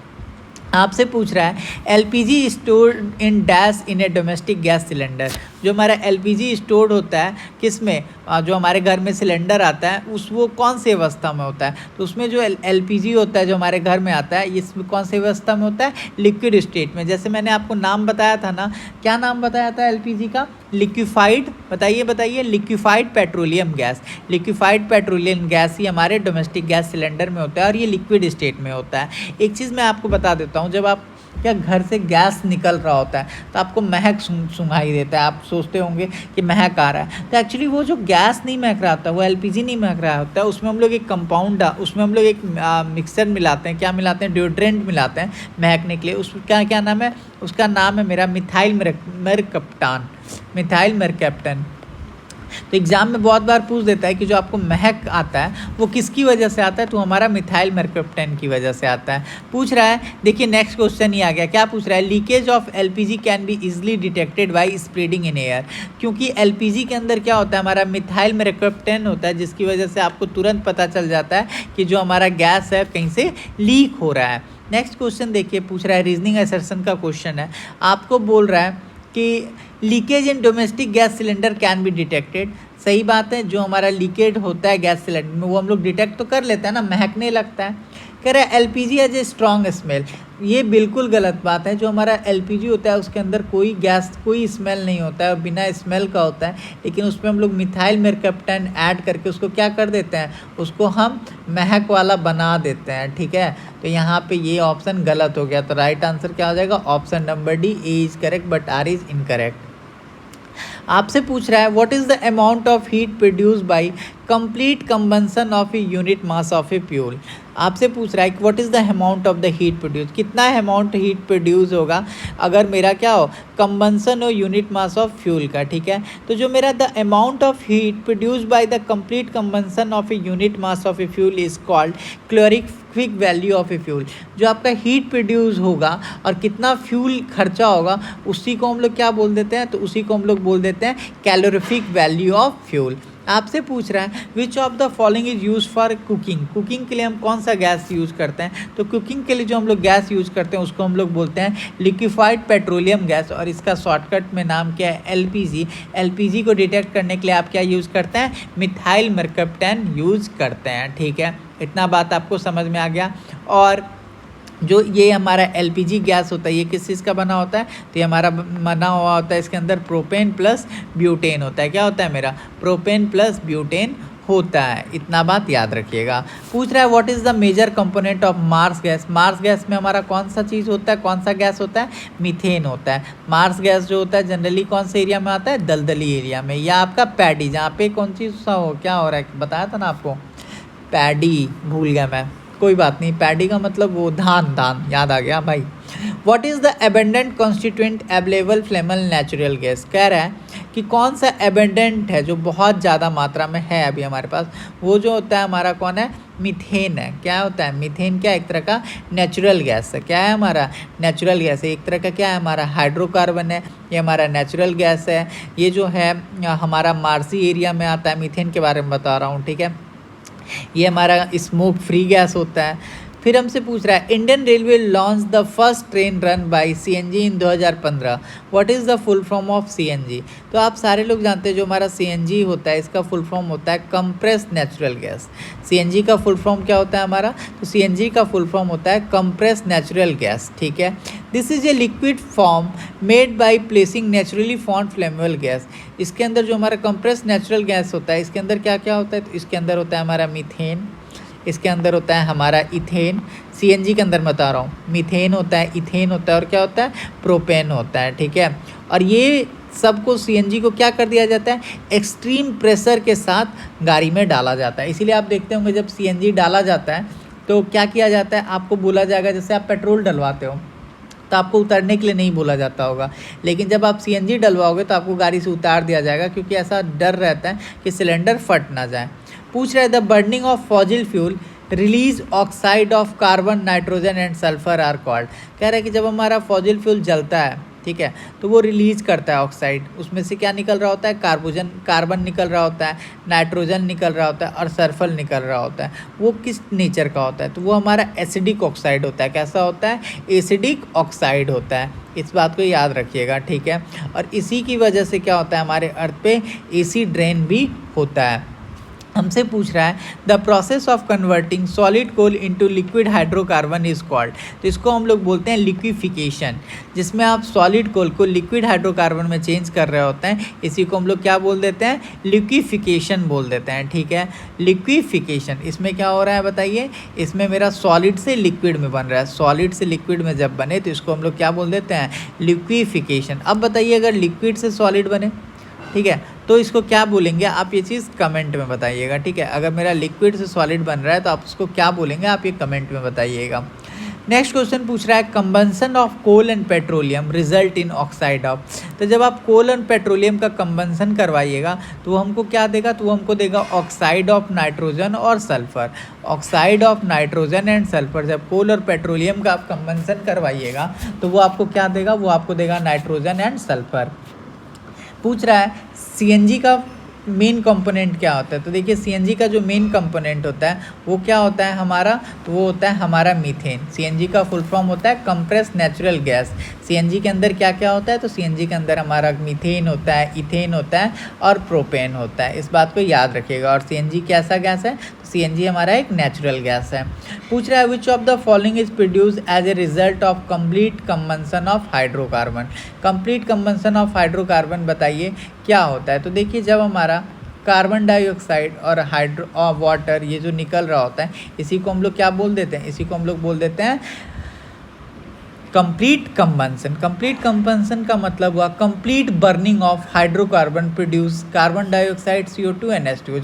आपसे पूछ रहा है LPG stored in dash in A domestic gas cylinder. जो हमारा एलपीजी स्टोर्ड होता है किस में, जो हमारे घर में सिलेंडर आता है वो कौन सी अवस्था में होता है। तो उसमें जो एलपीजी होता है जो हमारे घर में आता है इसमें कौन सी अवस्था में होता है, लिक्विड स्टेट में। जैसे मैंने आपको नाम बताया था ना, क्या नाम बताया था एलपीजी का, लिक्विफाइड, बताइए liquefied petroleum gas. Liquefied petroleum gas ही हमारे डोमेस्टिक गैस सिलेंडर में होता है और ये लिक्विड स्टेट में होता है। एक चीज़ मैं आपको बता देता हूँ, जब आप क्या घर से गैस निकल रहा होता है तो आपको महक सुनाई देता है, आप सोचते होंगे कि महक आ रहा है। तो एक्चुअली वो जो गैस नहीं महक रहा होता, वो एलपीजी नहीं महक रहा होता है, उसमें हम लोग एक कंपाउंड, उसमें हम लोग एक मिक्सचर मिलाते हैं। क्या मिलाते हैं, डिओड्रेंट मिलाते हैं महकने के लिए। उसका क्या नाम है, उसका नाम है मेरा मिथाइल मेरकैप्टन। तो एग्ज़ाम में बहुत बार पूछ देता है कि जो आपको महक आता है वो किसकी वजह से आता है, तो हमारा मिथाइल मेरकैप्टन की वजह से आता है। पूछ रहा है, देखिए नेक्स्ट क्वेश्चन ही आ गया। क्या पूछ रहा है, leakage of LPG can be easily detected by spreading in air. क्योंकि एलपीजी के अंदर क्या होता है, हमारा मिथाइल मेरकैप्टन होता है, जिसकी वजह से आपको तुरंत पता चल जाता है कि जो हमारा गैस है कहीं से लीक हो रहा है। नेक्स्ट क्वेश्चन देखिए, पूछ रहा है रीजनिंग असर्शन का क्वेश्चन है। आपको बोल रहा है कि leakage in domestic gas cylinder can be detected. सही बात है, जो हमारा लीकेज होता है गैस सिलेंडर में वो हम लोग डिटेक्ट तो कर लेते हैं ना, महकने लगता है। कह रहा है LPG as a strong smell. ये बिल्कुल गलत बात है। जो हमारा एलपीजी होता है उसके अंदर कोई स्मेल नहीं होता है, बिना स्मेल का होता है। लेकिन उसमें हम लोग मिथाइल मेरकैप्टन ऐड करके उसको क्या कर देते हैं, उसको हम महक वाला बना देते हैं, ठीक है। तो यहाँ पे ये ऑप्शन गलत हो गया। तो राइट आंसर क्या हो जाएगा, option number D, A is correct but R is incorrect. आपसे पूछ रहा है what is the amount of heat produce by complete combustion of a unit mass of a fuel. आपसे पूछ रहा है कि what is the amount of the heat produce, कितना अमाउंट हीट प्रोड्यूस होगा अगर मेरा क्या हो, कंबंसन हो यूनिट मास ऑफ फ्यूल का, ठीक है। तो जो मेरा the amount of heat produce by the complete combustion of a unit mass of a fuel is called calorific value of a fuel. जो आपका हीट प्रोड्यूस होगा और कितना फ्यूल खर्चा होगा उसी को हम लोग क्या बोल देते हैं, तो उसी को हम लोग बोल देते हैं कैलोरीफिक वैल्यू ऑफ फ्यूल। आपसे पूछ रहा है which of the following is use for cooking. Cooking के लिए हम कौन सा गैस यूज़ करते हैं, तो कुकिंग के लिए जो हम लोग गैस यूज़ करते हैं उसको हम लोग बोलते हैं लिक्विफाइड पेट्रोलियम गैस, और इसका शॉर्टकट में नाम क्या है, एलपीजी। एलपीजी को डिटेक्ट करने के लिए आप क्या यूज़ करते हैं, मिथाइल मेरकैप्टन यूज़ करते हैं, ठीक है। इतना बात आपको समझ में आ गया। और जो ये हमारा एलपीजी गैस होता है ये किस चीज़ का बना होता है, तो ये हमारा बना हुआ होता है, इसके अंदर प्रोपेन प्लस ब्यूटेन होता है। क्या होता है मेरा, प्रोपेन प्लस ब्यूटेन होता है। इतना बात याद रखिएगा। पूछ रहा है what is the major component of marsh gas. Marsh gas में हमारा कौन सा चीज़ होता है, कौन सा गैस होता है, मीथेन होता है। मार्स गैस जो होता है जनरली कौन से एरिया में आता है, दलदली एरिया में, या आपका पैडी, जहाँ पे कौन चीज़ क्या हो रहा है, बताया था ना आपको, पैडी, भूल गया मैं, कोई बात नहीं। पैडी का मतलब वो धान याद आ गया भाई। What is the abundant constituent available flammable natural gas. कह रहा है कि कौन सा एबेंडेंट है जो बहुत ज़्यादा मात्रा में है अभी हमारे पास, वो जो होता है हमारा कौन है, मीथेन है। क्या होता है मीथेन, क्या एक तरह का नेचुरल गैस है। क्या है हमारा, नेचुरल गैस है। एक तरह का क्या है हमारा, हाइड्रोकार्बन है, ये हमारा नेचुरल गैस है। ये जो है हमारा मार्सी एरिया में आता है, मीथेन के बारे में बता रहा हूँ, ठीक है। ये हमारा स्मोक फ्री गैस होता है। फिर हमसे पूछ रहा है Indian railway launch the first train run by CNG in 2015। What is the full form of CNG. तो आप सारे लोग जानते हैं जो हमारा सीएनजी होता है इसका फुल फॉर्म होता है कंप्रेस्ड नेचुरल गैस। सीएनजी का फुल फॉर्म क्या होता है हमारा, तो सीएनजी का फुल फॉर्म होता है कंप्रेस्ड नेचुरल गैस, ठीक है। This is a liquid form made by placing naturally formed flammable gas. इसके अंदर जो हमारा कंप्रेस्ड नेचुरल गैस होता है इसके अंदर क्या क्या होता है, तो इसके अंदर होता है हमारा मीथेन, इसके अंदर होता है हमारा इथेन। सीएनजी के अंदर मैं बता रहा हूँ मीथेन होता है, इथेन होता है और क्या होता है, प्रोपेन होता है, ठीक है। और ये सबको सीएनजी को क्या कर दिया जाता है, एक्सट्रीम प्रेशर के साथ गाड़ी में डाला जाता है। इसीलिए आप देखते होंगे जब सीएनजी डाला जाता है तो क्या किया जाता है, आपको बोला जाएगा, जैसे आप पेट्रोल डलवाते हो तो आपको उतरने के लिए नहीं बोला जाता होगा, लेकिन जब आप सीएनजी डलवाओगे तो आपको गाड़ी से उतार दिया जाएगा, क्योंकि ऐसा डर रहता है कि सिलेंडर फट ना जाए। पूछ रहा है the burning of fossil fuel release oxide of carbon, nitrogen and sulphur are called. कह रहा है कि जब हमारा फॉसिल फ्यूल जलता है, ठीक है, तो वो रिलीज़ करता है ऑक्साइड, उसमें से क्या निकल रहा होता है, कार्बन निकल रहा होता है, नाइट्रोजन निकल रहा होता है और सल्फर निकल रहा होता है। वो किस नेचर का होता है, तो वो हमारा एसिडिक ऑक्साइड होता है। कैसा होता है, एसिडिक ऑक्साइड होता है। इस बात को याद रखिएगा, ठीक है। और इसी की वजह से क्या होता है, हमारे अर्थ पे एसिड रेन भी होता है। हमसे पूछ रहा है the process of converting solid coal into liquid hydrocarbon is called. तो इसको हम लोग बोलते हैं लिक्विफिकेशन, जिसमें आप सॉलिड कोल को लिक्विड हाइड्रोकार्बन में चेंज कर रहे होते हैं। इसी को हम लोग क्या बोल देते हैं, लिक्विफिकेशन बोल देते हैं, ठीक है। लिक्विफिकेशन, इसमें क्या हो रहा है बताइए, इसमें मेरा सॉलिड से लिक्विड में बन रहा है। सॉलिड से लिक्विड में जब बने तो इसको हम लोग क्या बोल देते हैं, लिक्विफिकेशन। अब बताइए अगर लिक्विड से सॉलिड बने, ठीक है, तो इसको क्या बोलेंगे आप, ये चीज़ कमेंट में बताइएगा, ठीक है। अगर मेरा लिक्विड से सॉलिड बन रहा है तो आप उसको क्या बोलेंगे, आप ये कमेंट में बताइएगा। नेक्स्ट क्वेश्चन पूछ रहा है combustion of coal and petroleum result in oxide of. तो जब आप कोल एंड पेट्रोलियम का कंबंसन करवाइएगा तो वो हमको क्या देगा, तो वो हमको देगा ऑक्साइड ऑफ नाइट्रोजन और sulphur. Oxide of nitrogen and sulphur, जब कोल और पेट्रोलियम का आप कंबंसन करवाइएगा तो वो आपको क्या देगा, वो आपको देगा नाइट्रोजन एंड सल्फर। पूछ रहा है सीएनजी का मेन कंपोनेंट क्या होता है। तो देखिए सीएनजी का जो मेन कंपोनेंट होता है वो क्या होता है हमारा, तो वो होता है हमारा मीथेन। सीएनजी का फुल फॉर्म होता है कंप्रेस्ड नेचुरल गैस। सीएनजी के अंदर क्या क्या होता है, तो सीएनजी के अंदर हमारा मीथेन होता है, इथेन होता है और प्रोपेन होता है। इस बात को याद रखिएगा। और सीएनजी कैसा गैस है, तो सीएनजी हमारा एक नेचुरल गैस है। पूछ रहा है which of the following is produce as a result of complete combustion of hydrocarbon. Complete combustion of hydrocarbon बताइए क्या होता है। तो देखिए जब हमारा कार्बन डाइऑक्साइड और वाटर ये जो निकल रहा होता है, इसी को हम लोग क्या बोल देते हैं, इसी को हम लोग बोल देते हैं कंप्लीट कंबंसन। कंप्लीट कंबंसन का मतलब हुआ complete burning of hydrocarbon produce carbon dioxide CO2 NH2।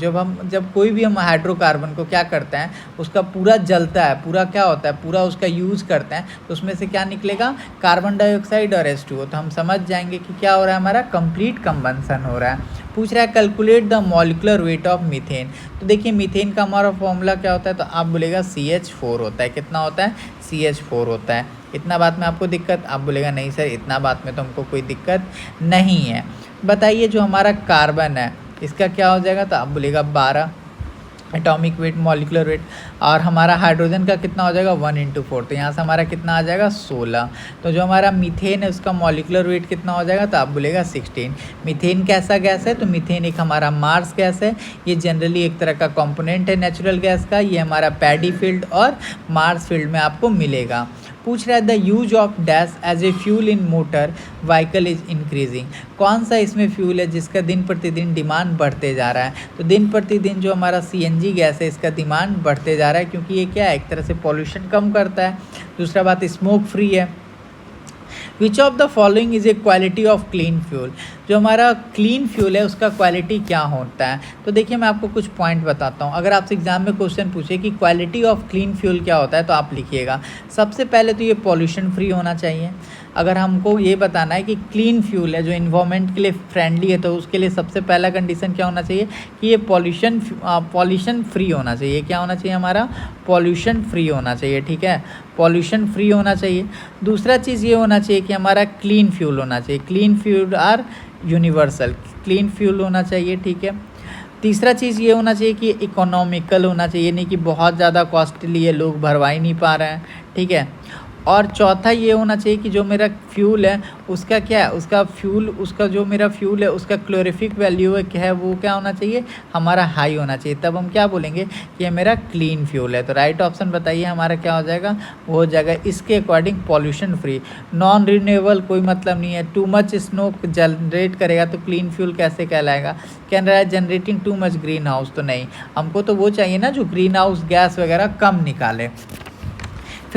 जब कोई भी हम हाइड्रोकार्बन को क्या करते हैं, उसका पूरा जलता है, पूरा क्या होता है, पूरा उसका यूज़ करते हैं, तो उसमें से क्या निकलेगा, कार्बन डाइऑक्साइड और H2O। तो हम समझ जाएंगे कि क्या हो रहा है, हमारा कंप्लीट कंबंसन हो रहा है। पूछ रहा है calculate the molecular weight of methane. तो देखिए मीथेन का हमारा फॉर्मूला क्या होता है, तो आप बोलेगा CH4 होता है। कितना होता है, CH4 होता है। इतना बात में आपको दिक्कत, आप बोलेगा नहीं सर इतना बात में तो हमको कोई दिक्कत नहीं है। बताइए जो हमारा कार्बन है इसका क्या हो जाएगा, तो आप बोलेगा 12 एटॉमिक वेट, मॉलिकुलर वेट। और हमारा हाइड्रोजन का कितना हो जाएगा, 1/4। तो यहाँ से हमारा कितना आ जाएगा, 16। तो जो हमारा मीथेन है उसका मॉलिकुलर वेट कितना हो जाएगा, तो आप बोलेगा 16। मीथेन कैसा गैस है, तो मीथेन एक हमारा मार्स गैस है। ये जनरली एक तरह का कंपोनेंट है नेचुरल गैस का। ये हमारा पैडी फील्ड और मार्स फील्ड में आपको मिलेगा। पूछ रहा है the use of dash as a fuel in motor vehicle is increasing. कौन सा इसमें फ्यूल है जिसका दिन प्रतिदिन डिमांड बढ़ते जा रहा है, तो दिन प्रतिदिन जो हमारा CNG गैस है इसका डिमांड बढ़ते जा रहा है, क्योंकि ये क्या है, एक तरह से पॉल्यूशन कम करता है। दूसरा बात स्मोक फ्री है। Which of the following is A quality of clean fuel. जो हमारा क्लीन फ्यूल है उसका क्वालिटी क्या होता है, तो देखिए मैं आपको कुछ पॉइंट बताता हूँ। अगर आपसे एग्जाम में क्वेश्चन पूछे कि क्वालिटी ऑफ क्लीन फ्यूल क्या होता है, तो आप लिखिएगा सबसे पहले तो ये पॉल्यूशन फ्री होना चाहिए। अगर हमको ये बताना है कि क्लीन फ्यूल है जो इन्वायरमेंट के लिए फ्रेंडली है, तो उसके लिए सबसे पहला कंडीशन क्या होना चाहिए कि ये पॉल्यूशन फ्री होना चाहिए। क्या होना चाहिए, हमारा पॉल्यूशन फ्री होना चाहिए, ठीक है, पॉल्यूशन फ्री होना चाहिए। दूसरा चीज़ ये होना चाहिए कि हमारा क्लीन फ्यूल होना चाहिए। Clean fuel are universal, clean fuel होना चाहिए, ठीक है। तीसरा चीज़ ये होना चाहिए कि इकोनॉमिकल होना चाहिए, नहीं कि बहुत ज़्यादा कॉस्टली है, लोग भरवा ही नहीं पा रहे हैं, ठीक है। और चौथा ये होना चाहिए कि जो मेरा फ्यूल है उसका क्या है, उसका जो मेरा फ्यूल है उसका क्लोरीफिक वैल्यू है क्या है, वो क्या होना चाहिए, हमारा हाई होना चाहिए। तब हम क्या बोलेंगे कि ये मेरा क्लीन फ्यूल है। तो राइट ऑप्शन बताइए हमारा क्या हो जाएगा, वो हो जाएगा इसके according pollution free. Non renewable कोई मतलब नहीं है। टू मच स्नो जनरेट करेगा तो क्लीन फ्यूल कैसे कहलाएगा, कह रहा है generating too much green house, तो नहीं, हमको तो वो चाहिए ना जो ग्रीन हाउस गैस वगैरह कम निकाले।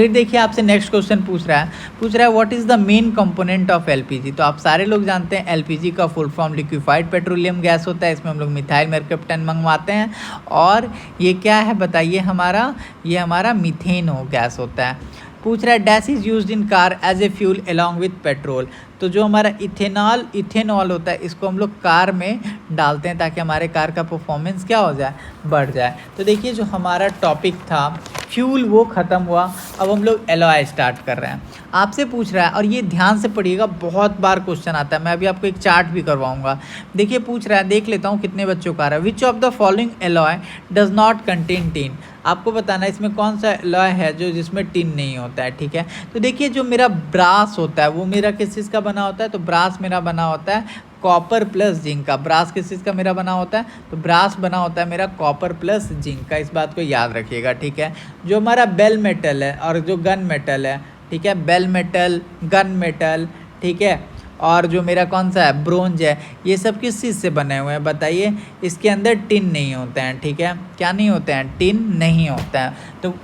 फिर देखिए आपसे नेक्स्ट क्वेश्चन पूछ रहा है what is the main component of LPG. तो आप सारे लोग जानते हैं एलपीजी का full form liquefied petroleum gas होता है। इसमें हम लोग मिथाइल मेरकप्टन मंगवाते हैं और ये क्या है बताइए हमारा, ये हमारा मीथेन गैस होता है। पूछ रहा है dash is used in car as a fuel along with petrol. तो जो हमारा इथेनॉल होता है इसको हम लोग कार में डालते हैं ताकि हमारे कार का परफॉर्मेंस क्या हो जाए, बढ़ जाए। तो देखिए जो हमारा टॉपिक था फ्यूल वो ख़त्म हुआ, अब हम लोग एलॉय स्टार्ट कर रहे हैं। आपसे पूछ रहा है और ये ध्यान से पढ़िएगा, बहुत बार क्वेश्चन आता है, मैं अभी आपको एक चार्ट भी करवाऊंगा। देखिए पूछ रहा है, देख लेता हूँ कितने बच्चों का आ रहा है। Which of the following alloy does not contain tin. आपको बताना है इसमें कौन सा एलॉय है जो जिसमें टिन नहीं होता है, ठीक है। तो देखिए जो मेरा ब्रास होता है वो मेरा किस चीज़ का बना होता है, तो ब्रास मेरा बना होता है कॉपर प्लस जिंक का। ब्रास किस चीज़ का मेरा बना होता है, तो ब्रास बना होता है मेरा कॉपर प्लस जिंक का। इस बात को याद रखिएगा, ठीक है। जो हमारा बेल मेटल है और जो गन मेटल है, ठीक है, बेल मेटल, गन मेटल, ठीक है, और जो मेरा कौन सा है ब्रोंज है, ये सब किस चीज़ से बने हुए हैं बताइए। इसके अंदर टिन नहीं होते हैं, ठीक है, क्या नहीं होते हैं, टिन नहीं होता है। तो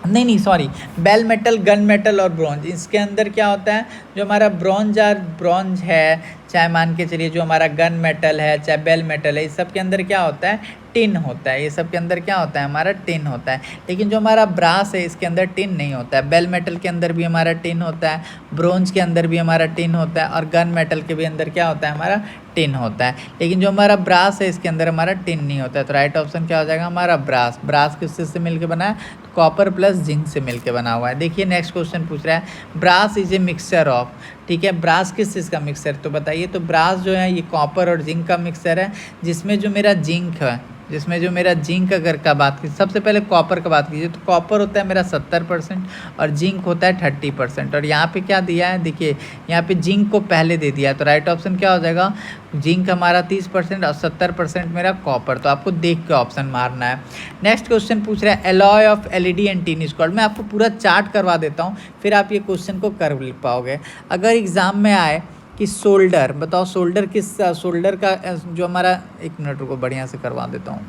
नहीं sorry, bell metal, gun metal और ब्रॉन्ज, इसके अंदर क्या होता है, जो हमारा ब्रॉन्ज है, चाहे मान के चलिए जो हमारा गन मेटल है, चाहे बेल मेटल है, इस सब के अंदर क्या होता है, टिन होता है। ये सब के अंदर क्या होता है, हमारा टिन होता है। लेकिन जो हमारा ब्रास है इसके अंदर टिन नहीं होता है। बेल मेटल के अंदर भी हमारा टिन होता है, ब्रोंज के अंदर भी हमारा टिन होता है, और गन मेटल के भी अंदर क्या होता है, हमारा टिन होता है। लेकिन जो हमारा ब्रास है इसके अंदर हमारा टिन नहीं होता है। तो राइट ऑप्शन क्या हो जाएगा हमारा ब्रास। ब्रास किस चीज़ से मिलकर बना है, तो कॉपर प्लस जिंक से मिलकर बना हुआ है। देखिए नेक्स्ट क्वेश्चन पूछ रहा है brass is a mixture of, ठीक है, ब्रास किस चीज़ का मिक्सचर, तो बताइए। तो ब्रास जो है ये कॉपर और जिंक का मिक्सचर है, जिसमें जो मेरा जिंक है, जिसमें जो मेरा जिंक अगर का बात की, सबसे पहले कॉपर का बात कीजिए, तो कॉपर होता है मेरा 70% और जिंक होता है 30%। और यहाँ पे क्या दिया है, देखिए यहाँ पे जिंक को पहले दे दिया है। तो राइट ऑप्शन क्या हो जाएगा, जिंक हमारा 30% और 70% मेरा कॉपर। तो आपको देख के ऑप्शन मारना है। नेक्स्ट क्वेश्चन पूछ रहा है alloy of LED and tin is called. मैं आपको पूरा चार्ट करवा देता हूँ, फिर आप ये क्वेश्चन को कर पाओगे। अगर एग्ज़ाम में आए कि सोल्डर, बताओ सोल्डर किस, सोल्डर का जो हमारा, एक मिनट रुको बढ़िया से करवा देता हूँ।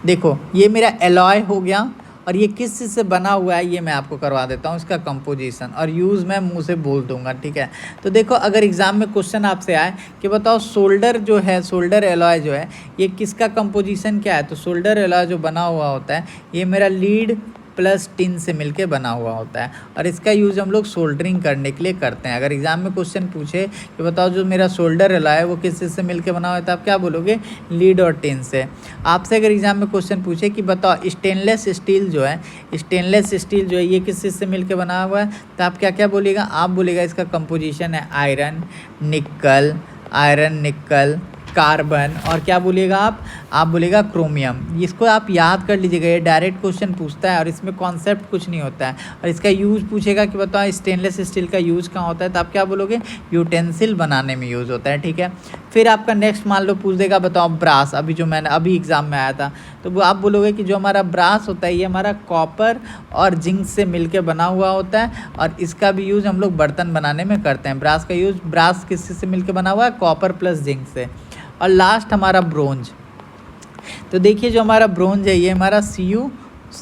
देखो ये मेरा एलॉय हो गया, और ये किस चीज़ से बना हुआ है ये मैं आपको करवा देता हूँ, इसका कंपोजिशन और यूज़ मैं मुँह से बोल दूंगा, ठीक है। तो देखो अगर एग्ज़ाम में क्वेश्चन आपसे आए कि बताओ सोल्डर जो है, सोल्डर एलॉय जो है ये किसका कंपोजिशन क्या है, तो सोल्डर एलॉय जो बना हुआ होता है ये मेरा लीड प्लस टिन से मिलके बना हुआ होता है, और इसका यूज़ हम लोग सोल्डरिंग करने के लिए करते हैं। अगर एग्जाम में क्वेश्चन पूछे कि बताओ जो मेरा सोल्डर एलॉय है वो किस चीज़ से मिलके बना हुआ है, तो आप क्या बोलोगे, लीड और टिन से। आपसे अगर एग्जाम में क्वेश्चन पूछे कि बताओ स्टेनलेस स्टील जो है, स्टेनलेस स्टील जो है ये किस चीज़ से मिलके बना हुआ है, तो आप क्या क्या बोलिएगा, आप बोलेगा इसका कंपोजिशन है आयरन निकल कार्बन, और क्या बोलिएगा आप बोलिएगा क्रोमियम। इसको आप याद कर लीजिएगा, ये डायरेक्ट क्वेश्चन पूछता है और इसमें कॉन्सेप्ट कुछ नहीं होता है। और इसका यूज़ पूछेगा कि बताओ स्टेनलेस स्टील का यूज़ कहाँ होता है, तो आप क्या बोलोगे, यूटेंसिल बनाने में यूज़ होता है, ठीक है। फिर आपका नेक्स्ट मान लो पूछ देगा बताओ ब्रास, अभी जो मैंने अभी एग्ज़ाम में आया था, तो वो आप बोलोगे कि जो हमारा ब्रास होता है ये हमारा कॉपर और जिंक से मिलके बना हुआ होता है, और इसका भी यूज़ हम लोग बर्तन बनाने में करते हैं। ब्रास का यूज़, ब्रास किस से मिलके बना हुआ है, कॉपर प्लस जिंक से। और लास्ट हमारा ब्रोंज, तो देखिए जो हमारा ब्रोंज है ये हमारा सी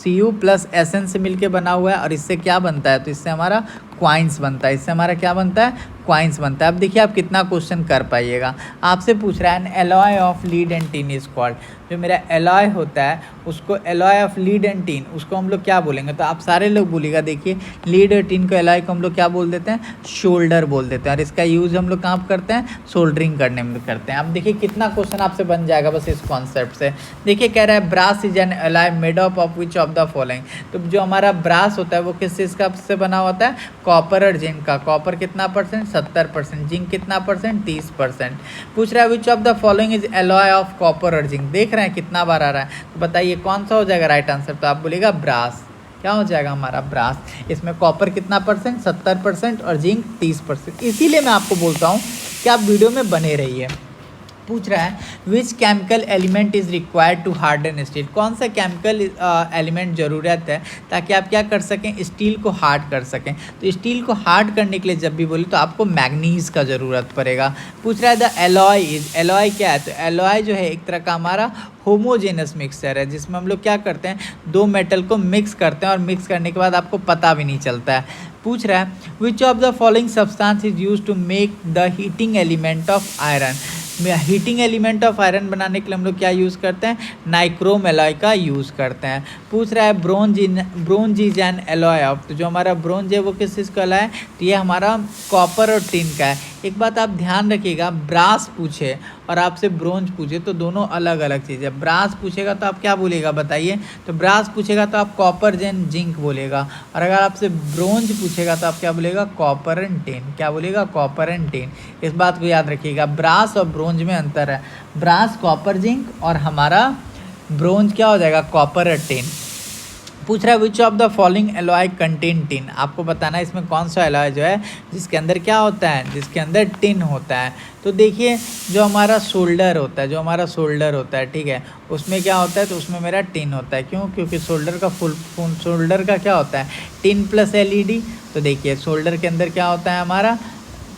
यू प्लस एस एन से मिलके बना हुआ है, और इससे क्या बनता है, तो इससे हमारा क्वाइंस बनता है, इससे हमारा क्या बनता है, क्वाइंस बनता है। अब देखिए आप कितना क्वेश्चन कर पाइएगा। आपसे पूछ रहा है N alloy of lead and tin is called, जो मेरा एलॉय होता है उसको, alloy of lead and tin उसको हम लोग क्या बोलेंगे, तो आप सारे लोग बोलिएगा। देखिए लीड और टिन को, एलॉय को हम लोग क्या बोल देते हैं, शोल्डर बोल देते हैं, और इसका यूज़ हम लोग कहाँ करते हैं, सोल्डरिंग करने में करते हैं। अब देखिए कितना क्वेश्चन आपसे बन जाएगा बस इस कॉन्सेप्ट से। देखिए कह रहा है brass is an alloy made up of which of the following, तो जो हमारा ब्रास होता है वो किस चीज़ का से बना होता है, कॉपर और जिंक का। कॉपर कितना परसेंट, 70%, जिंक कितना परसेंट, 30%। पूछ रहा है which of the following is alloy of copper और जिंक, देख रहे हैं कितना बार आ रहा है, तो बताइए कौन सा हो जाएगा राइट आंसर, तो आप बोलिएगा ब्रास। क्या हो जाएगा हमारा ब्रास। इसमें कॉपर कितना परसेंट, 70% और जिंक 30%। इसीलिए मैं आपको बोलता हूँ कि आप वीडियो में बने रहिए। पूछ रहा है which chemical element is required to harden steel, कौन सा केमिकल एलिमेंट ज़रूरत है ताकि आप क्या कर सकें, स्टील को हार्ड कर सकें। तो स्टील को हार्ड करने के लिए जब भी बोले तो आपको मैग्नीज का ज़रूरत पड़ेगा। पूछ रहा है द एलॉय इज, एलॉय क्या है, तो एलॉय जो है एक तरह का हमारा होमोजेनस मिक्सचर है जिसमें हम लोग क्या करते हैं, दो मेटल को मिक्स करते हैं और मिक्स करने के बाद आपको पता भी नहीं चलता है। पूछ रहा है which of the following substance is use to make the heating element of iron, heating element of iron बनाने के लिए हम लोग क्या यूज़ करते हैं, नाइक्रोम एलॉय का यूज़ करते हैं। पूछ रहा है bronze is an alloy of, तो जो हमारा ब्रोंज है वो किस चीज़ का एलॉय है, तो ये हमारा कॉपर और टिन का है। एक बात आप ध्यान रखिएगा, ब्रास पूछे और आपसे ब्रोंज पूछे तो दोनों अलग अलग चीज़ है। ब्रास पूछेगा तो आप क्या बोलेगा बताइए, तो ब्रास पूछेगा तो आप कॉपर जेन जिंक बोलेगा, और अगर आपसे ब्रोंज पूछेगा तो आप क्या बोलेगा, कॉपर एंड टिन, क्या बोलेगा, कॉपर एंड टिन। इस बात को याद रखिएगा, ब्रास और ब्रोंज में अंतर है, ब्रास कॉपर जिंक और हमारा ब्रोंज क्या हो जाएगा, कॉपर और टिन। पूछ रहा है which of the following alloy contain tin, आपको बताना है इसमें कौन सा एलॉय जो है जिसके अंदर क्या होता है, जिसके अंदर टिन होता है। तो देखिए जो हमारा सोल्डर होता है, जो हमारा सोल्डर होता है, ठीक है, उसमें क्या होता है, तो उसमें मेरा टिन होता है। क्यों, क्योंकि सोल्डर का सोल्डर का क्या होता है, टिन प्लस एलईडी। तो देखिए सोल्डर के अंदर क्या होता है, हमारा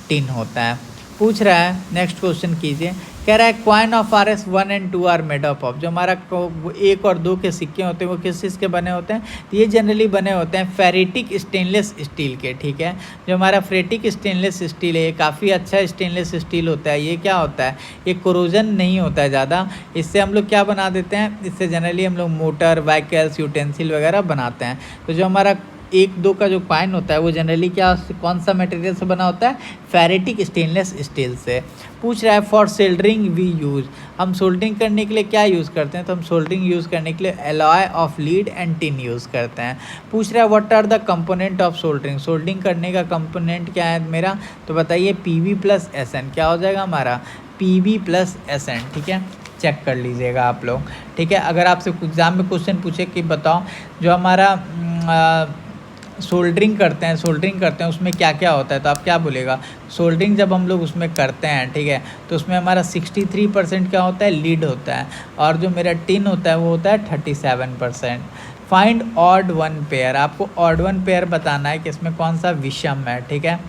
टिन होता है। पूछ रहा है नेक्स्ट क्वेश्चन कीजिए, कह रहा है coin of RS 1 and 2 are made up of, जो हमारा 1 और 2 के सिक्के होते हैं वो किस चीज़ के बने होते हैं, तो ये जनरली बने होते हैं फेरेटिक स्टेनलेस स्टील के, ठीक है। जो हमारा फेरेटिक स्टेनलेस स्टील है ये काफ़ी अच्छा स्टेनलेस स्टील होता है। ये क्या होता है, ये कोरोजन नहीं होता है ज़्यादा, इससे हम लोग क्या बना देते हैं, इससे जनरली हम लोग मोटर, व्हीकल्स, यूटेंसिल वगैरह बनाते हैं। तो जो हमारा 1-2 का जो कॉइन होता है वो जनरली क्या, कौन सा मटेरियल से बना होता है, फेरेटिक स्टेनलेस स्टील से। पूछ रहा है फॉर सोल्डरिंग वी यूज़, हम सोल्डरिंग करने के लिए क्या यूज़ करते हैं, तो हम सोल्डरिंग यूज़ करने के लिए alloy of lead and tin use करते हैं। पूछ रहा है what are the component of soldering, soldering करने का कंपोनेंट क्या है मेरा, तो बताइए PV + SN, क्या हो जाएगा हमारा, PV + SN, ठीक है, चेक कर लीजिएगा आप लोग, ठीक है। अगर आपसे एग्जाम में क्वेश्चन पूछे कि बताओ जो हमारा सोल्डरिंग करते हैं उसमें क्या क्या होता है, तो आप क्या बोलेगा, सोल्डरिंग जब हम लोग उसमें करते हैं, ठीक है, तो उसमें हमारा 63% क्या होता है, लीड होता है, और जो मेरा टिन होता है वो होता है 37%। फाइंड ऑड वन पेयर, आपको ऑड वन पेयर बताना है कि इसमें कौन सा विषम है, ठीक है।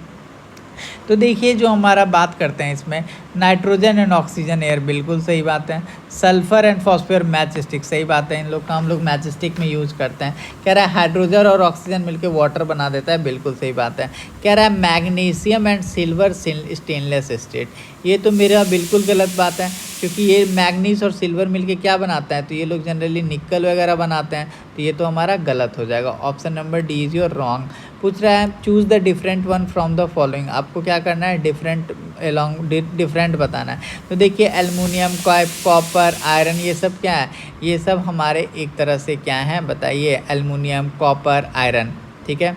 तो देखिए जो हमारा बात करते हैं इसमें नाइट्रोजन एंड ऑक्सीजन एयर, बिल्कुल सही बात है। Sulphur and phosphate match stick, सही बात है, इन लोग का हम लोग मैच स्टिक में यूज़ करते हैं। कह रहा है हाइड्रोजन और ऑक्सीजन मिलकर वाटर बना देता है, बिल्कुल सही बात है। कह रहा है magnesium and silver stainless steel, ये तो मेरा बिल्कुल गलत बात है, क्योंकि ये मैग्नीस और सिल्वर मिलके क्या बनाता है, तो ये लोग जनरली निकल वगैरह बनाते हैं, तो ये तो हमारा गलत हो जाएगा। Option number D is your wrong. पूछ रहा है choose the different one from the following, आपको क्या करना है, डिफरेंट बताना है। तो देखिए एल्युमिनियम, कॉपर, आयरन, ये सब क्या है, ये सब हमारे एक तरह से क्या है बताइए, एल्युमिनियम, कॉपर, आयरन, ठीक है।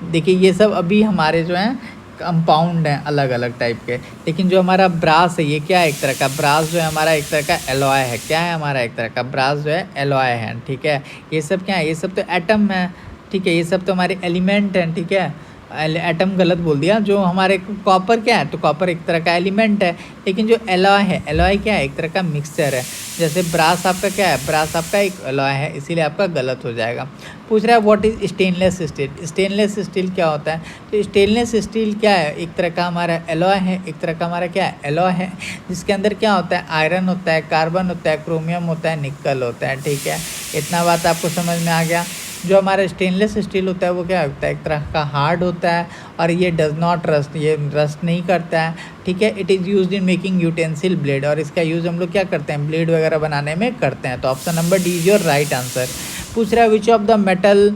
देखिए ये सब अभी हमारे जो हैं कंपाउंड हैं अलग अलग टाइप के, लेकिन जो हमारा ब्रास है ये क्या है, एक तरह का ब्रास जो है हमारा एक तरह का एलॉय है, क्या है हमारा एक तरह का ब्रास जो है एलॉय है, ठीक है। ये सब क्या है, ये सब तो एटम है, ठीक है, ये सब तो हमारे एलिमेंट हैं, ठीक है। एटम गलत बोल दिया, जो हमारे कॉपर क्या है, तो कॉपर एक तरह का एलिमेंट है, लेकिन जो एलॉय है, एलॉय क्या है, एक तरह का मिक्सचर है। जैसे ब्रास आपका क्या है, ब्रास आपका एक एलॉय है, इसीलिए आपका गलत हो जाएगा। पूछ रहा है what is stainless steel, stainless steel क्या होता है, तो स्टेनलेस स्टील क्या है, एक तरह का हमारा एलॉय है, एक तरह का हमारा क्या है, एलॉय है, जिसके अंदर क्या होता है, आयरन होता है, कार्बन होता है, क्रोमियम होता है, निकल होता है, ठीक है। इतना बात आपको समझ में आ गया। जो हमारा स्टेनलेस स्टील होता है वो क्या होता है, एक तरह का हार्ड होता है, और ये डज नॉट रस्ट, ये रस्ट नहीं करता है, ठीक है। It is used in making utensil blade, और इसका यूज़ हम लोग क्या करते हैं, ब्लेड वगैरह बनाने में करते हैं। तो option number D is your right answer. पूछ रहा है which of the metal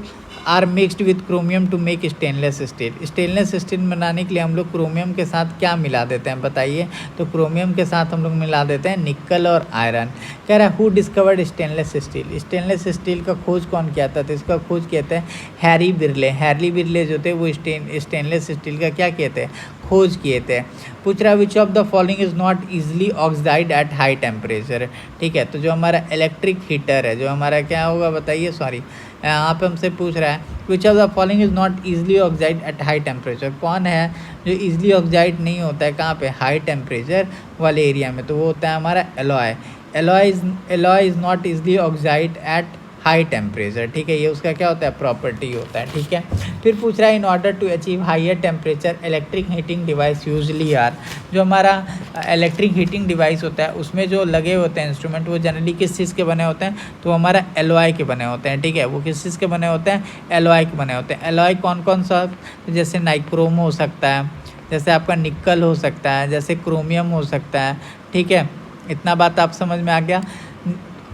are mixed with chromium to make stainless steel, stainless steel बनाने के लिए हम लोग क्रोमियम के साथ क्या मिला देते हैं बताइए, तो क्रोमियम के साथ हम लोग मिला देते हैं निकल और आयरन। कह रहा है who discovered stainless steel, stainless steel का खोज कौन किया था, तो इसका खोज किया था हैरी बिरले। हैरी बिरले जो थे वो स्टेनलेस स्टील का क्या किए थे, खोज किए थे। पूछ रहा है which of the following is not easily oxide at high temperature. ठीक है, तो जो हमारा इलेक्ट्रिक हीटर है, जो हमारा क्या होगा बताइए, सॉरी यहाँ पे हमसे पूछ रहा है which of the following is not easily oxide at high temperature. कौन है जो ईजिली ऑक्साइड नहीं होता है कहाँ पे, हाई टेम्परेचर वाले एरिया में, तो वो होता है हमारा alloy. Alloy is not easily oxide at high temperature. ठीक है, ये उसका क्या होता है, प्रॉपर्टी होता है। ठीक है, फिर पूछ रहा है in order to achieve higher temperature electric heating device usually are. जो हमारा इलेक्ट्रिक हीटिंग डिवाइस होता है उसमें जो लगे होते हैं इंस्ट्रूमेंट, वो जनरली किस चीज़ के बने होते हैं, तो हमारा एलॉय के बने होते हैं। ठीक है, वो किस चीज़ के बने होते हैं, एलॉय के बने होते हैं। एलॉय कौन कौन सा, जैसे नाइक्रोम हो सकता है, जैसे आपका निकल हो सकता है, जैसे क्रोमियम हो सकता है। ठीक है, इतना बात आप समझ में आ गया।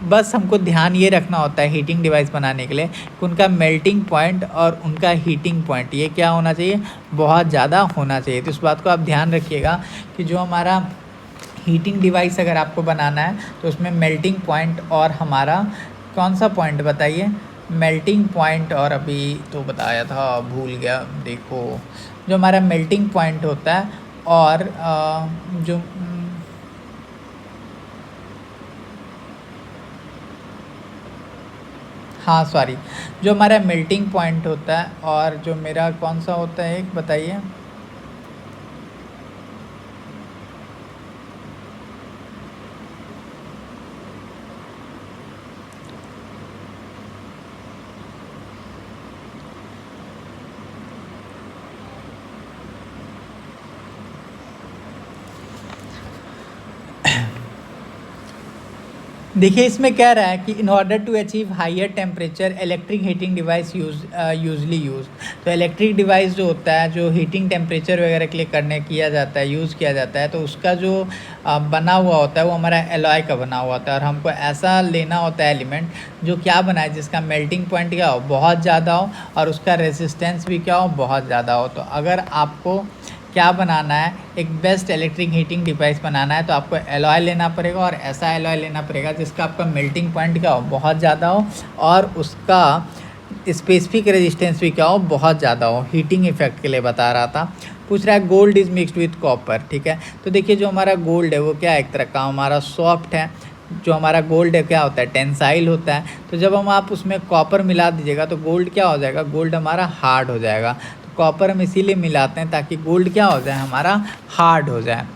बस हमको ध्यान ये रखना होता है हीटिंग डिवाइस बनाने के लिए कि उनका मेल्टिंग पॉइंट और उनका हीटिंग पॉइंट ये क्या होना चाहिए, बहुत ज़्यादा होना चाहिए। तो इस बात को आप ध्यान रखिएगा कि जो हमारा हीटिंग डिवाइस अगर आपको बनाना है तो उसमें मेल्टिंग पॉइंट और हमारा कौन सा पॉइंट बताइए, मेल्टिंग पॉइंट, और अभी तो बताया था भूल गया, देखो जो हमारा मेल्टिंग पॉइंट होता है और जो हाँ सॉरी, जो हमारा मेल्टिंग पॉइंट होता है और जो मेरा कौन सा होता है एक बताइए, देखिए इसमें कह रहा है कि in order to achieve higher temperature electric heating device usually use. तो इलेक्ट्रिक डिवाइस जो होता है, जो हीटिंग टेम्परेचर वगैरह के लिए करने किया जाता है, यूज़ किया जाता है, तो उसका जो बना हुआ होता है वो हमारा एलॉय का बना हुआ होता है। और हमको ऐसा लेना होता है एलिमेंट जो क्या बनाए, जिसका मेल्टिंग पॉइंट क्या हो, बहुत ज़्यादा हो, और उसका रेजिस्टेंस भी क्या हो, बहुत ज़्यादा हो। तो अगर आपको क्या बनाना है, एक बेस्ट इलेक्ट्रिक हीटिंग डिवाइस बनाना है, तो आपको एलॉय लेना पड़ेगा, और ऐसा एलॉय लेना पड़ेगा जिसका आपका मेल्टिंग पॉइंट क्या हो, बहुत ज़्यादा हो, और उसका स्पेसिफिक रेजिस्टेंस भी क्या हो, बहुत ज़्यादा हो। हीटिंग इफेक्ट के लिए बता रहा था। पूछ रहा है gold is mixed with copper. ठीक है, तो देखिए जो हमारा गोल्ड है वो क्या है, एक तरह का हमारा सॉफ्ट है। जो हमारा गोल्ड है क्या होता है, टेंसाइल होता है। तो जब हम आप उसमें कॉपर मिला दीजिएगा तो गोल्ड क्या हो जाएगा, गोल्ड हमारा हार्ड हो जाएगा। कॉपर हम इसीलिए मिलाते हैं ताकि गोल्ड क्या हो जाए, हमारा हार्ड हो जाए।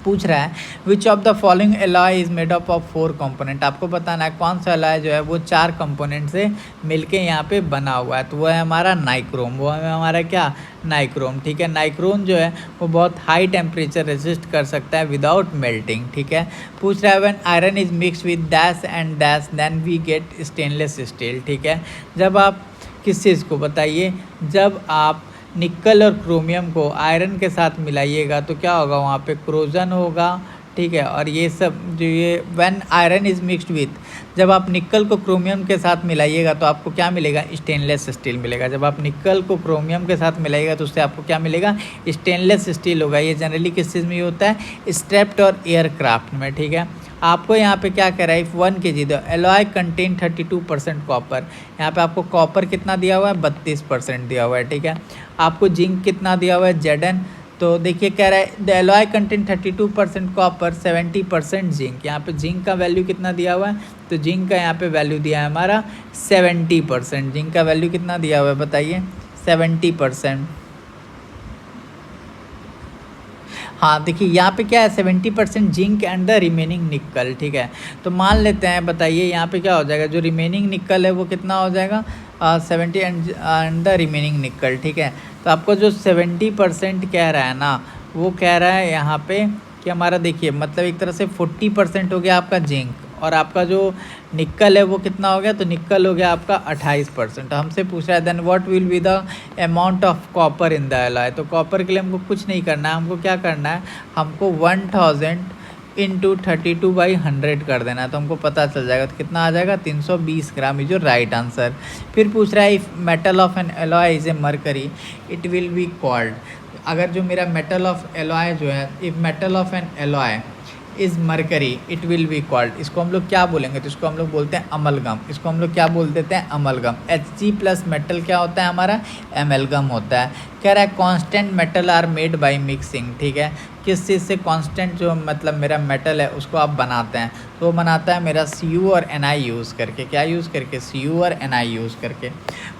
पूछ रहा है which of the following alloy is made up of 4 component. आपको बताना है कौन सा एलॉय जो है वो 4 कंपोनेंट से मिलके यहाँ पे बना हुआ है। तो वो है हमारा नाइक्रोम, वो है हमारा क्या, नाइक्रोम। ठीक है, नाइक्रोम जो है वो बहुत हाई टेम्परेचर रेजिस्ट कर सकता है विदाउट मेल्टिंग। ठीक है, पूछ रहा है when iron is mix with dash and dash then we get stainless steel. ठीक है, जब आप किस चीज़ को बताइए, जब आप निकल और क्रोमियम को आयरन के साथ मिलाइएगा तो क्या होगा, वहाँ पे क्रोजन होगा। ठीक है, और ये सब जो ये when iron is mixed with, जब आप निकल को क्रोमियम के साथ मिलाइएगा तो आपको क्या मिलेगा, स्टेनलेस स्टील मिलेगा। जब आप निकल को क्रोमियम के साथ मिलाइएगा तो उससे आपको क्या मिलेगा, स्टेनलेस स्टील होगा। ये जनरली किस चीज़ में होता है, स्ट्रैप्ड और एयरक्राफ्ट में। ठीक है, आपको यहाँ पे क्या कह रहा है, if 1 kg the alloy contain 32% copper. यहाँ पे आपको कॉपर कितना दिया हुआ है, 32% दिया हुआ है। ठीक है, आपको जिंक कितना दिया हुआ है, Zn। तो देखिए कह रहा है the alloy contain 32% copper 70% zinc. यहाँ पे जिंक का वैल्यू कितना दिया हुआ है, तो जिंक का यहाँ पे वैल्यू दिया है हमारा 70%। जिंक का वैल्यू कितना दिया हुआ है बताइए, 70%। हाँ देखिए यहाँ पे क्या है, 70% जिंक एंड द रिमेनिंग निकल। ठीक है, तो मान लेते हैं, बताइए यहाँ पे क्या हो जाएगा, जो रिमेनिंग निकल है वो कितना हो जाएगा, 70 एंड द रिमेनिंग निकल। ठीक है, तो आपको जो 70% कह रहा है ना, वो कह रहा है यहाँ पे कि हमारा देखिए मतलब एक तरह से 40% हो गया आपका जिंक, और आपका जो निकल है वो कितना हो गया, तो निकल हो गया आपका 28%। हमसे पूछ रहा है then what will be the amount of copper in the alloy. तो कॉपर के लिए हमको कुछ नहीं करना है, हमको क्या करना है, हमको 1000 इंटू 32/100 कर देना है, तो हमको पता चल जाएगा। तो कितना आ जाएगा, 320 ग्राम इज जो राइट आंसर। फिर पूछ रहा है if metal of N alloy is a mercury it will be called. अगर जो मेरा मेटल ऑफ एलॉय जो है, if metal of N alloy is mercury it will be called, इसको हम लोग क्या बोलेंगे, तो इसको हम लोग बोलते हैं अमलगम, इसको हम लोग क्या बोल देते हैं अमलगम। Hg प्लस मेटल क्या होता है हमारा, एमलगम होता है। कह रहा है constant metal are made by mixing, ठीक है, किस चीज़ से कांस्टेंट जो मतलब मेरा मेटल है उसको आप बनाते हैं, तो वो बनाता है मेरा Cu और Ni यूज़ करके, क्या यूज़ करके, Cu और Ni यूज़ करके।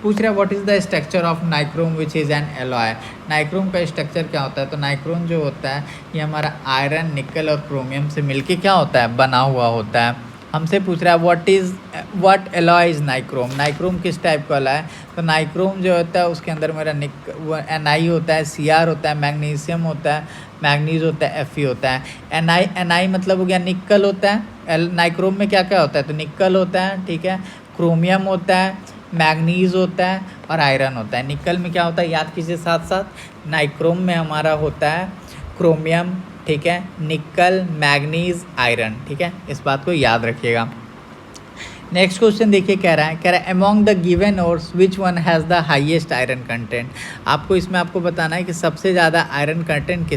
पूछ रहा है what is the structure of nichrome which is an alloy, nichrome का स्ट्रक्चर क्या होता है, तो नाइक्रोम जो होता है ये हमारा आयरन निकल और क्रोमियम से मिलके क्या होता है, बना हुआ होता है। हमसे पूछ रहा है what alloy is nichrome, nichrome किस टाइप का एलॉय है, तो नाइक्रोम जो होता है उसके अंदर मेरा Ni होता है, Cr होता है, मैग्नीशियम होता है, मैग्नीज होता है, Fe होता है। Ni मतलब हो गया निकल होता है, नाइक्रोम में क्या क्या होता है, तो निकल होता है, ठीक है, क्रोमियम होता है, मैग्नीज होता है और आयरन होता है। निकल में क्या होता है याद कीजिए साथ साथ, नाइक्रोम में हमारा होता है क्रोमियम, ठीक है, निकल, मैग्नीज, आयरन, ठीक है, इस बात को याद रखिएगा। नेक्स्ट क्वेश्चन देखिए, कह रहा है among the given ores which one has the highest iron content, आपको इसमें आपको बताना है कि सबसे ज़्यादा आयरन कंटेंट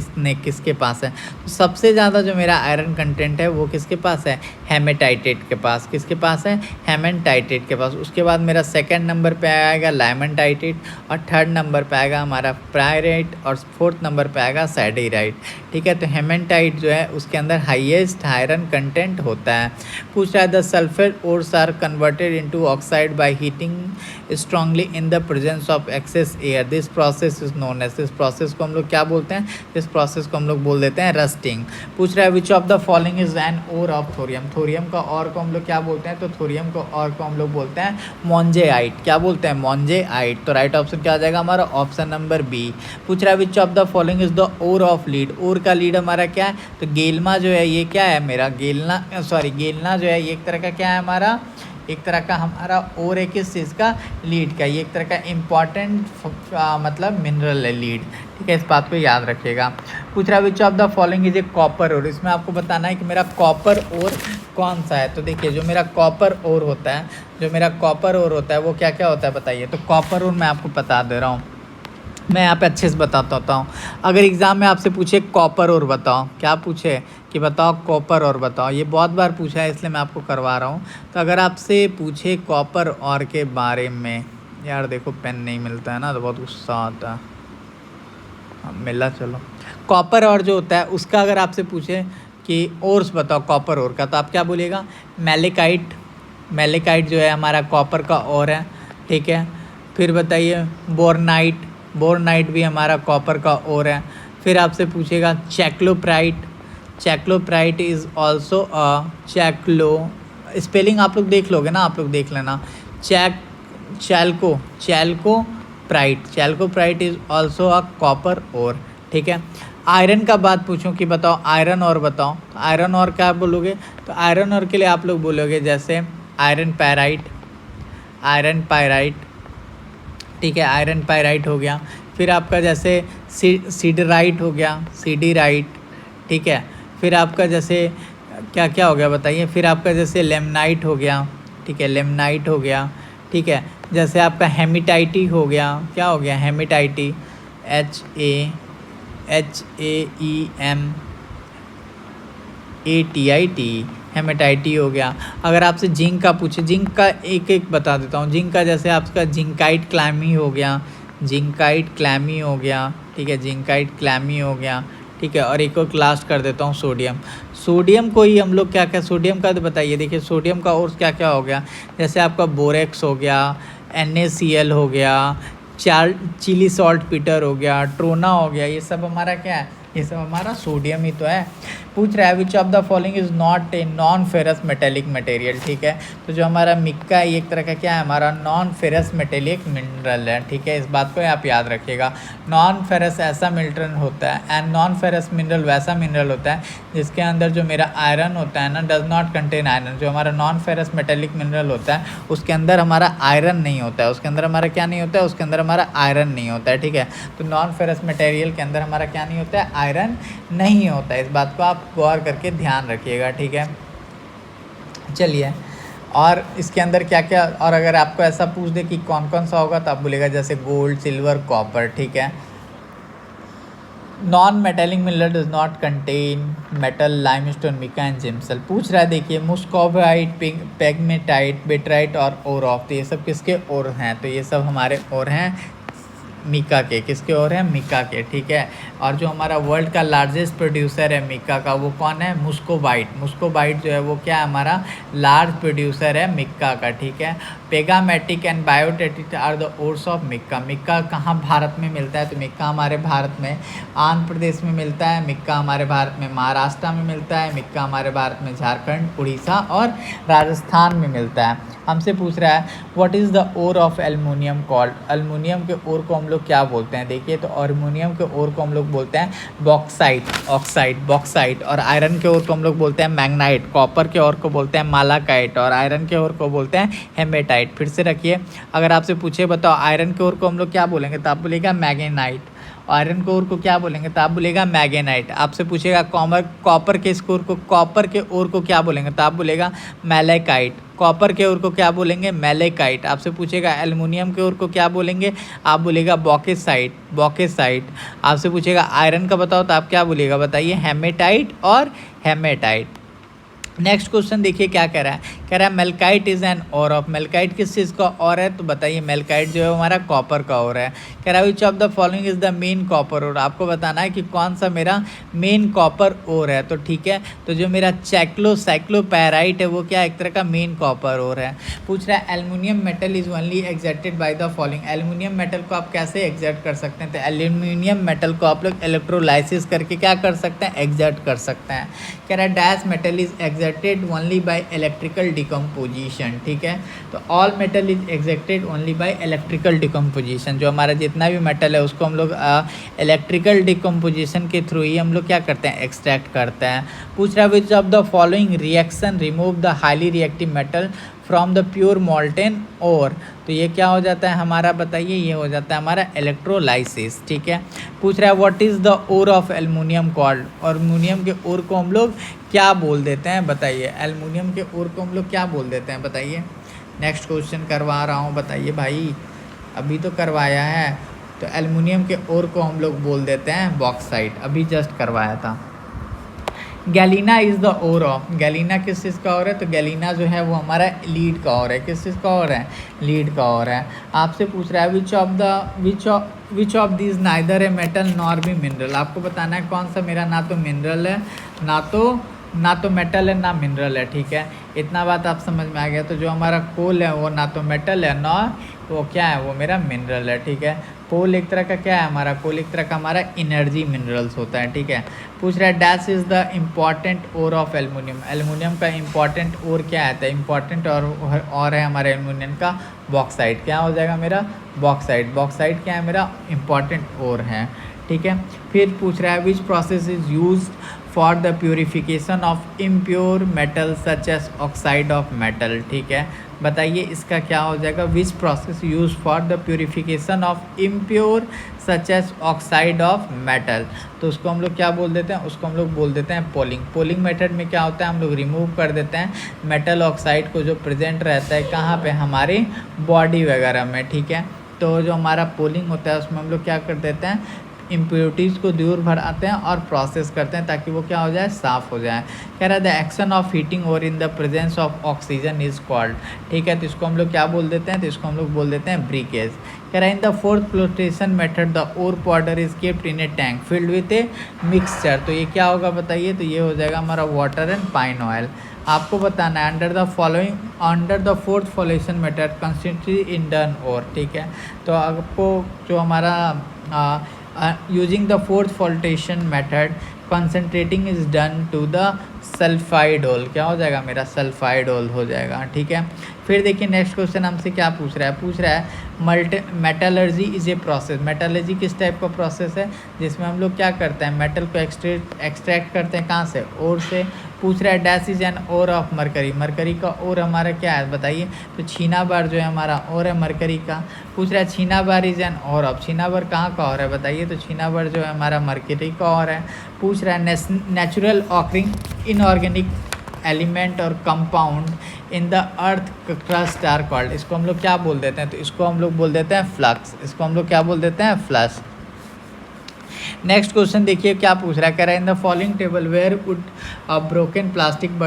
किसके पास है, तो सबसे ज़्यादा जो मेरा आयरन कंटेंट है वो किसके पास है, हेमेटाइटेट के पास, किसके पास है, हेमेटाइटेट के पास। उसके बाद मेरा सेकंड नंबर पे आएगा लाइमेटाइटेट और थर्ड नंबर पे आएगा हमारा प्रायराइट और फोर्थ नंबर पे आएगा सैडेराइट, ठीक है। तो हेमेटाइट जो है उसके अंदर हाईएस्ट आयरन कंटेंट होता है। पूछ रहा है the sulphate ores are converted into oxide by heating strongly in the presence of excess air, this process is known as, इस प्रोसेस को हम लोग क्या बोलते हैं, इस प्रोसेस को हम लोग बोल देते हैं रस्टिंग। पूछ रहा है which of the following is an ore of thorium, thorium का और को हम लोग क्या बोलते हैं, तो थोरियम को और को हम लोग बोलते हैं मोंजेआइट, क्या बोलते हैं, मोंजेआइट। तो राइट ऑप्शन क्या आ जाएगा हमारा, ऑप्शन नंबर बी। पूछ रहा है which of the following is the ore of lead, ore का लीड हमारा क्या है, तो गेलमा जो है ये क्या है मेरा, गेलना जो है ये एक तरह का क्या है हमारा, एक तरह का हमारा और एक किस चीज़ का, लीड का, ये एक तरह का इम्पॉर्टेंट मतलब मिनरल है लीड, ठीक है, इस बात को याद रखिएगा। पूछ रहा है which of the following is A copper और, इसमें आपको बताना है कि मेरा कॉपर और कौन सा है। तो देखिए जो मेरा कॉपर और होता है, जो मेरा कॉपर और होता है वो क्या क्या होता है बताइए, तो कॉपर और मैं आपको बता दे रहा हूँ, मैं यहाँ पे अच्छे से बताता हूँ। अगर एग्ज़ाम में आपसे पूछे कॉपर और बताओ, क्या पूछे कि बताओ कॉपर और बताओ, ये बहुत बार पूछा है इसलिए मैं आपको करवा रहा हूँ। तो अगर आपसे पूछे कॉपर और के बारे में, यार देखो पेन नहीं मिलता है ना तो बहुत गुस्सा आता है, मिला चलो। कॉपर और जो होता है उसका अगर आपसे पूछे कि ओर्स बताओ कॉपर और का, तो आप क्या बोलिएगा, मेलेकाइट, मेलेकाइट जो है हमारा कॉपर का और है, ठीक है। फिर बताइए बोरनाइट, बोरनाइट भी हमारा कॉपर का और है। फिर आपसे पूछेगा चैक्लोप्राइट, चैक्लोप्राइट इज़ ऑल्सो चैक्लो, स्पेलिंग आप लोग देख लोगे ना, आप लोग देख लेना, चैल्कोप्राइट इज़ ऑल्सो अ कॉपर और, ठीक है। आयरन का बात पूछूं कि बताओ आयरन और बताओ, तो आयरन और क्या बोलोगे, तो आयरन और के लिए आप लोग बोलोगे जैसे आयरन पायराइट, ठीक है, आयरन पायराइट हो गया। फिर आपका जैसे सीडराइट हो गया, सीडीराइट, ठीक है। फिर आपका जैसे क्या क्या हो गया बताइए, फिर आपका जैसे लेमनाइट हो गया, ठीक है, लेमनाइट हो गया, ठीक है। जैसे आपका हेमिटाइटी हो गया, क्या हो गया, हेमिटाइटी, HAEMATIT, हेमेटाइटी हो गया। अगर आपसे जिंक का पूछे, जिंक का एक एक बता देता हूँ, जिंक का जैसे आपका जिंकाइट क्लैमी हो गया, जिंकाइट क्लैमी हो गया, ठीक है, जिंकाइट क्लैमी हो गया, ठीक है। और एक और लास्ट कर देता हूँ सोडियम, सोडियम को ही हम लोग क्या क्या, सोडियम का तो बताइए, देखिए सोडियम का और क्या क्या हो गया, जैसे आपका बोरेक्स हो गया, NaCl हो गया, चिली सॉल्ट पीटर हो गया, ट्रोना हो गया, ये सब हमारा क्या है, ये सब हमारा सोडियम ही तो है। पूछ रहा है which of the following is not a non ferrous metallic material, ठीक है। तो जो हमारा मिक्का है ये एक तरह का क्या है, हमारा नॉन फेरस मेटेलिक मिनरल है, ठीक है, इस बात को आप याद रखिएगा। नॉन फेरस ऐसा मिनरल होता है एंड नॉन फेरस मिनरल वैसा मिनरल होता है जिसके अंदर जो मेरा आयरन होता है ना डज नॉट कंटेन आयरन। जो हमारा नॉन फेरस मेटेलिक मिनरल होता है उसके अंदर हमारा आयरन नहीं होता है, उसके अंदर हमारा क्या नहीं होता है, उसके अंदर हमारा आयरन नहीं होता है, ठीक है। तो नॉन फेरस मटेरियल के अंदर हमारा क्या नहीं होता है, आयरन नहीं होता है, इस बात को आप गौर करके ध्यान रखिएगा, ठीक है। चलिए, और इसके अंदर क्या क्या, और अगर आपको ऐसा पूछ दे कि कौन कौन सा होगा तो आप बोलेगा जैसे गोल्ड, सिल्वर, कॉपर, ठीक है। Non metallic mineral does not contain metal, limestone, mica and gypsum. पूछ रहा है देखिए मुस्कोबाइट, पेगमेटाइट, बेटराइट और ओर ऑफ, तो ये सब किसके ओर हैं? तो ये सब हमारे ओर हैं मिका के। किसके ओर है? मिका के, ठीक है। और जो हमारा वर्ल्ड का लार्जेस्ट प्रोड्यूसर है मिका का, वो कौन है? मुस्कोबाइट। मुस्कोबाइट जो है वो क्या है? हमारा लार्ज प्रोड्यूसर है मिका का, ठीक है। Pegmatitic and biotitic are the ores of mica. Mica कहाँ भारत में मिलता है? तो मिक्का हमारे भारत में आंध्र प्रदेश में मिलता है, मिक्का हमारे भारत में महाराष्ट्र में मिलता है, मिक्का हमारे भारत में झारखंड, उड़ीसा और राजस्थान में मिलता है। हमसे पूछ रहा है what is the ore of aluminium called? Aluminium के ओर को हम लोग क्या बोलते हैं? देखिए तो एल्युमिनियम के ओर को हम लोग बोलते हैं बॉक्साइट, ऑक्साइड, बॉक्साइट। और आयरन के ओर को हम लोग बोलते हैं मैग्नाइट। कॉपर के ओर को बोलते हैं मालाकाइट और आयरन के ओर को बोलते हैं हेमेटाइट। फिर से रखिए, अगर आपसे पूछे बताओ आयरन के ओर को हम लोग क्या बोलेंगे, तो आप बोलेगा मैग्नेटाइट। आयरन के ओर को क्या बोलेंगे, तो आप बोलेगा मैग्नेटाइट। आपसे पूछेगा कॉपर के स्कोर को, कॉपर के ओर को क्या बोलेंगे, तो आप बोलेगा मैलेकाइट। कॉपर के ओर को क्या बोलेंगे? मैलेकाइट। आपसे पूछेगा एल्युमिनियम के ओर को क्या बोलेंगे, आप बोलेगा बॉकेसाइट, बॉकेसाइट। आपसे पूछेगा आयरन का बताओ, तो आप क्या बोलिएगा बताइए? हेमेटाइट और हेमेटाइट। नेक्स्ट क्वेश्चन देखिए क्या कह रहा है, कह रहा है मेल्काइट इज एन और ऑफ। मेल्काइट किस चीज़ का और है? तो बताइए मेल्काइट जो है हमारा कॉपर का और है। कह रहा है which of the following is the main copper और। आपको बताना है कि कौन सा मेरा मेन कॉपर और है। तो ठीक है, तो जो मेरा साइक्लोपैराइट है वो क्या एक तरह का मेन कॉपर और है। पूछ रहा है aluminium metal is only extracted by the following. Aluminium metal को आप कैसे एग्जैक्ट कर सकते हैं? तो एल्युमिनियम मेटल को आप लोग इलेक्ट्रोलाइसिस करके क्या कर सकते हैं? एग्जैक्ट कर सकते हैं। कह रहा है dash metal is extracted only by electrical decomposition, ठीक है। तो all metal is extracted only by electrical decomposition. जो हमारा जितना भी मेटल है उसको हम लोग इलेक्ट्रिकल डिकम्पोजिशन के थ्रू ही हम लोग क्या करते हैं? एक्सट्रैक्ट करते हैं। पूछ रहा है which of the following reaction remove the highly reactive metal from the pure molten और। तो ये क्या हो जाता है हमारा, बताइए? ये हो जाता है हमारा इलेक्ट्रोलाइसिस, ठीक है। पूछ रहा है what is the ore of aluminium called. और एल्युमिनियम के ओर को हम लोग क्या बोल देते हैं बताइए? एल्युमिनियम के ओर को हम लोग क्या बोल देते हैं बताइए? नेक्स्ट क्वेश्चन करवा रहा हूँ, बताइए भाई, अभी तो करवाया है। तो एल्युमिनियम के ओर को हम लोग बोल देते हैं बॉक्साइट, अभी जस्ट करवाया था। Galena is the ore of. Galena किस चीज़ का और है? तो गैलीना जो है वो हमारा लीड का और है। किस चीज़ का और है? लीड का और है। आपसे पूछ रहा है which of this neither a metal nor be mineral. आपको बताना है कौन सा मेरा ना तो मिनरल है, ना तो मेटल है, ना मिनरल है, ठीक है। इतना बात आप समझ में आ गया। तो जो हमारा कोल है वो ना तो मेटल है, ना वो क्या है, वो मेरा मिनरल है, ठीक है। कोल एक तरह का क्या है हमारा? कोल एक तरह का हमारा एनर्जी मिनरल्स होता है, ठीक है। पूछ रहा है dash is the important ore of aluminium. Aluminium का इम्पॉर्टेंट ओर क्या है? तो इम्पॉर्टेंट और है हमारे एल्युमिनियम का बॉक्साइट। क्या हो जाएगा मेरा? बॉक्साइट। बॉक्साइट क्या है मेरा? इम्पॉर्टेंट ओर है, ठीक है। फिर पूछ रहा है which process is used for the purification of impure metal such as oxide of metal, ठीक है। बताइए इसका क्या हो जाएगा? Which process use for the purification of impure such as oxide of metal. तो उसको हम लोग क्या बोल देते हैं? उसको हम लोग बोल देते हैं पोलिंग। पोलिंग मेथड में क्या होता है? हम लोग रिमूव कर देते हैं मेटल ऑक्साइड को जो प्रेजेंट रहता है कहाँ पे? हमारी बॉडी वगैरह में, ठीक है। तो जो हमारा पोलिंग होता है उसमें हम लोग क्या कर देते हैं? इम्प्योरिटीज़ को दूर भराते हैं और प्रोसेस करते हैं ताकि वो क्या हो जाए? साफ़ हो जाए। कह रहा है द एक्शन ऑफ हीटिंग और इन the presence of oxygen is called, ठीक है। तो इसको हम लोग क्या बोल देते हैं? तो इसको हम लोग बोल देते हैं ब्रीकेज। कह रहा है in the froth flotation method the ore powder is kept in a tank filled with a mixture. तो ये क्या होगा बताइए? तो ये हो जाएगा हमारा वाटर एंड पाइन ऑयल। आपको बताना है under the froth flotation method consistency in done और, ठीक है। तो आपको जो हमारा using the fourth flotation method concentrating is done to the सल्फाइडोल। क्या हो जाएगा मेरा? सल्फाइडोल हो जाएगा, ठीक है। फिर देखिए नेक्स्ट क्वेश्चन हमसे क्या पूछ रहा है? पूछ रहा है metallurgy is a process. Metallurgy किस टाइप का प्रोसेस है? जिसमें हम लोग क्या करते हैं? मेटल को एक्सट्रैक्ट करते हैं कहाँ से? ओर से। पूछ रहा है dash is an ore of mercury. Mercury का ओर हमारा क्या है बताइए? तो छीना बार जो है हमारा ओर है मरकरी का। पूछ रहा है cinnabar is an ore of. Cinnabar कहाँ का ओर है बताइए? तो छीना बार जो है हमारा मरकरी का ओर है। पूछ रहा है नेचुरल ऑकरिंग इनऑर्गेनिक एलिमेंट और compound in the earth crust are called. इसको हम लोग क्या बोल देते हैं? तो इसको हम लोग बोल देते हैं फ्लक्स। इसको हम लोग क्या बोल देते हैं? फ्लक्स। नेक्स्ट क्वेश्चन देखिए क्या पूछ रहा है, कह रहा है in the following table where would a broken plastic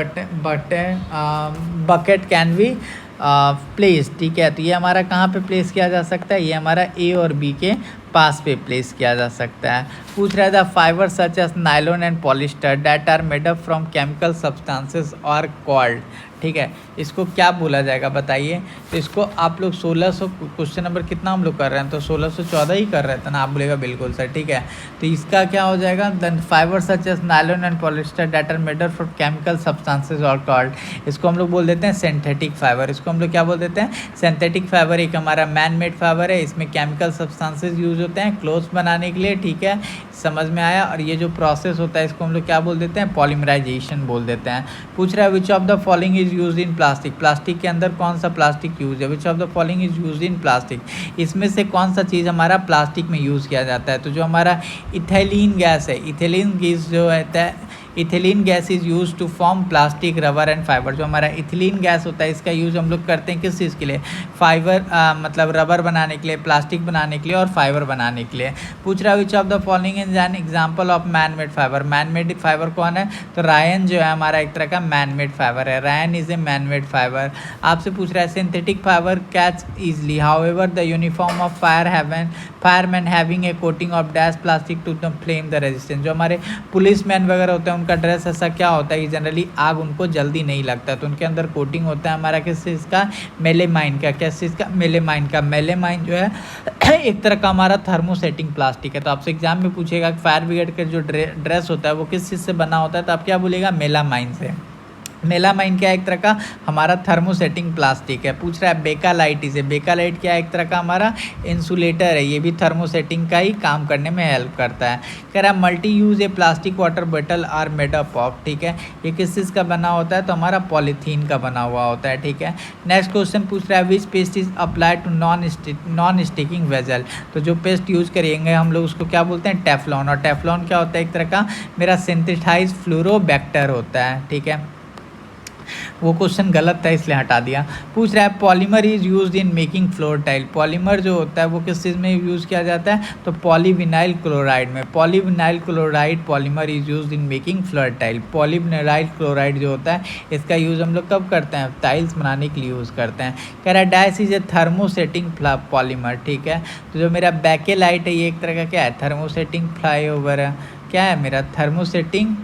bucket can be place. ठीक है, तो ये हमारा कहाँ पे प्लेस किया जा सकता है, ये हमारा ए और बी के पास पे प्लेस किया जा सकता है। पूछ रहा है the fibre such as nylon and polyester that are made up from chemical substances are called. ठीक है, इसको क्या बोला जाएगा बताइए। तो इसको आप लोग 1600 क्वेश्चन नंबर कितना हम लोग कर रहे हैं, तो 1614 ही कर रहे थे ना, आप बोलेगा बिल्कुल सर। ठीक है, तो इसका क्या हो जाएगा, the fibre such as nylon and polyester that are made up from chemical substances are called. इसको हम लोग बोल देते हैं सिंथेटिक फाइबर। इसको हम लोग क्या बोल देते हैं, सिंथेटिक फाइबर। एक हमारा मैन मेड फाइबर है, इसमें केमिकल सब्सटेंसेस यूज होते हैं क्लोथ्स बनाने के लिए। ठीक है, समझ में आया। और ये जो प्रोसेस होता है इसको हम लोग क्या बोल देते हैं, पॉलीमराइजेशन बोल देते हैं। पूछ रहा है which of the following is used in plastic. Plastic के अंदर कौन सा प्लास्टिक यूज है, which of the following is used in plastic. इसमें से कौन सा चीज़ हमारा प्लास्टिक में यूज़ किया जाता है। तो जो हमारा इथेलिन गैस है, इथेलिन गैस जो है, ethylene gas is use to form plastic rubber and fibre. जो हमारा इथिलीन गैस होता है इसका यूज़ हम लोग करते हैं किस चीज़ के लिए, फाइबर मतलब रबर बनाने के लिए, प्लास्टिक बनाने के लिए और फाइबर बनाने के लिए। पूछ रहा है which of the following is an example of man made fibre. Man made fibre कौन है, तो रायन जो है हमारा एक तरह का मैन मेड फाइबर है, rayon is a man made fibre. आपसे पूछ रहा है synthetic fibre catch easily however the uniform of fireman having a coating of dash plastic to the flame the resistance. जो हमारे पुलिस मैन वगैरह होते हैं उनका ड्रेस ऐसा क्या होता है कि जनरली आग उनको जल्दी नहीं लगता, तो उनके अंदर कोटिंग होता है हमारा किस चीज़ का, मेलेमाइन का। किस चीज़ का, मेलेमाइन का। मेलेमाइन जो है एक तरह का हमारा थर्मोसेटिंग प्लास्टिक है। तो आपसे एग्जाम में पूछेगा कि फायर ब्रिगेड का जो ड्रेस होता है वो किस चीज़ से बना होता है, तो आप क्या बोलेगा, मेलामाइन से। मेलामाइन क्या है, एक तरह का हमारा थर्मोसेटिंग प्लास्टिक है। पूछ रहा है बेकालाइट इसे, बेकालाइट क्या है, एक तरह का हमारा इंसुलेटर है, ये भी थर्मोसेटिंग का ही काम करने में हेल्प करता है। कह रहा है multi use a plastic water bottle are made up of. ठीक है, ये किस चीज़ का बना होता है, तो हमारा पॉलीथीन का बना हुआ होता है। ठीक है, नेक्स्ट क्वेश्चन पूछ रहा है which paste is applied to non sticking vessel. तो जो पेस्ट यूज़ करेंगे हम लोग उसको क्या बोलते हैं, टेफ्लॉन। और टेफ्लॉन क्या होता है, एक तरह का मेरा सिंथेसाइज्ड फ्लोरोबैक्टर होता है। ठीक है, वो क्वेश्चन गलत था इसलिए हटा दिया। पूछ रहा है polymer is used in making floor tile. Polymer जो होता है वो किस चीज़ में यूज़ किया जाता है, तो पॉलीविनाइल क्लोराइड में। Polyvinyl chloride polymer is used in making floor tile. Polyvinyl chloride जो होता है इसका यूज़ हम लोग कब करते हैं, टाइल्स बनाने के लिए यूज़ करते हैं। कह रहा है dash is a thermosetting polymer. ठीक है, तो जो मेरा बैकेलाइट है ये एक तरह का क्या है, थर्मोसेटिंग फ्लाईओवर है। क्या है मेरा, थर्मोसेटिंग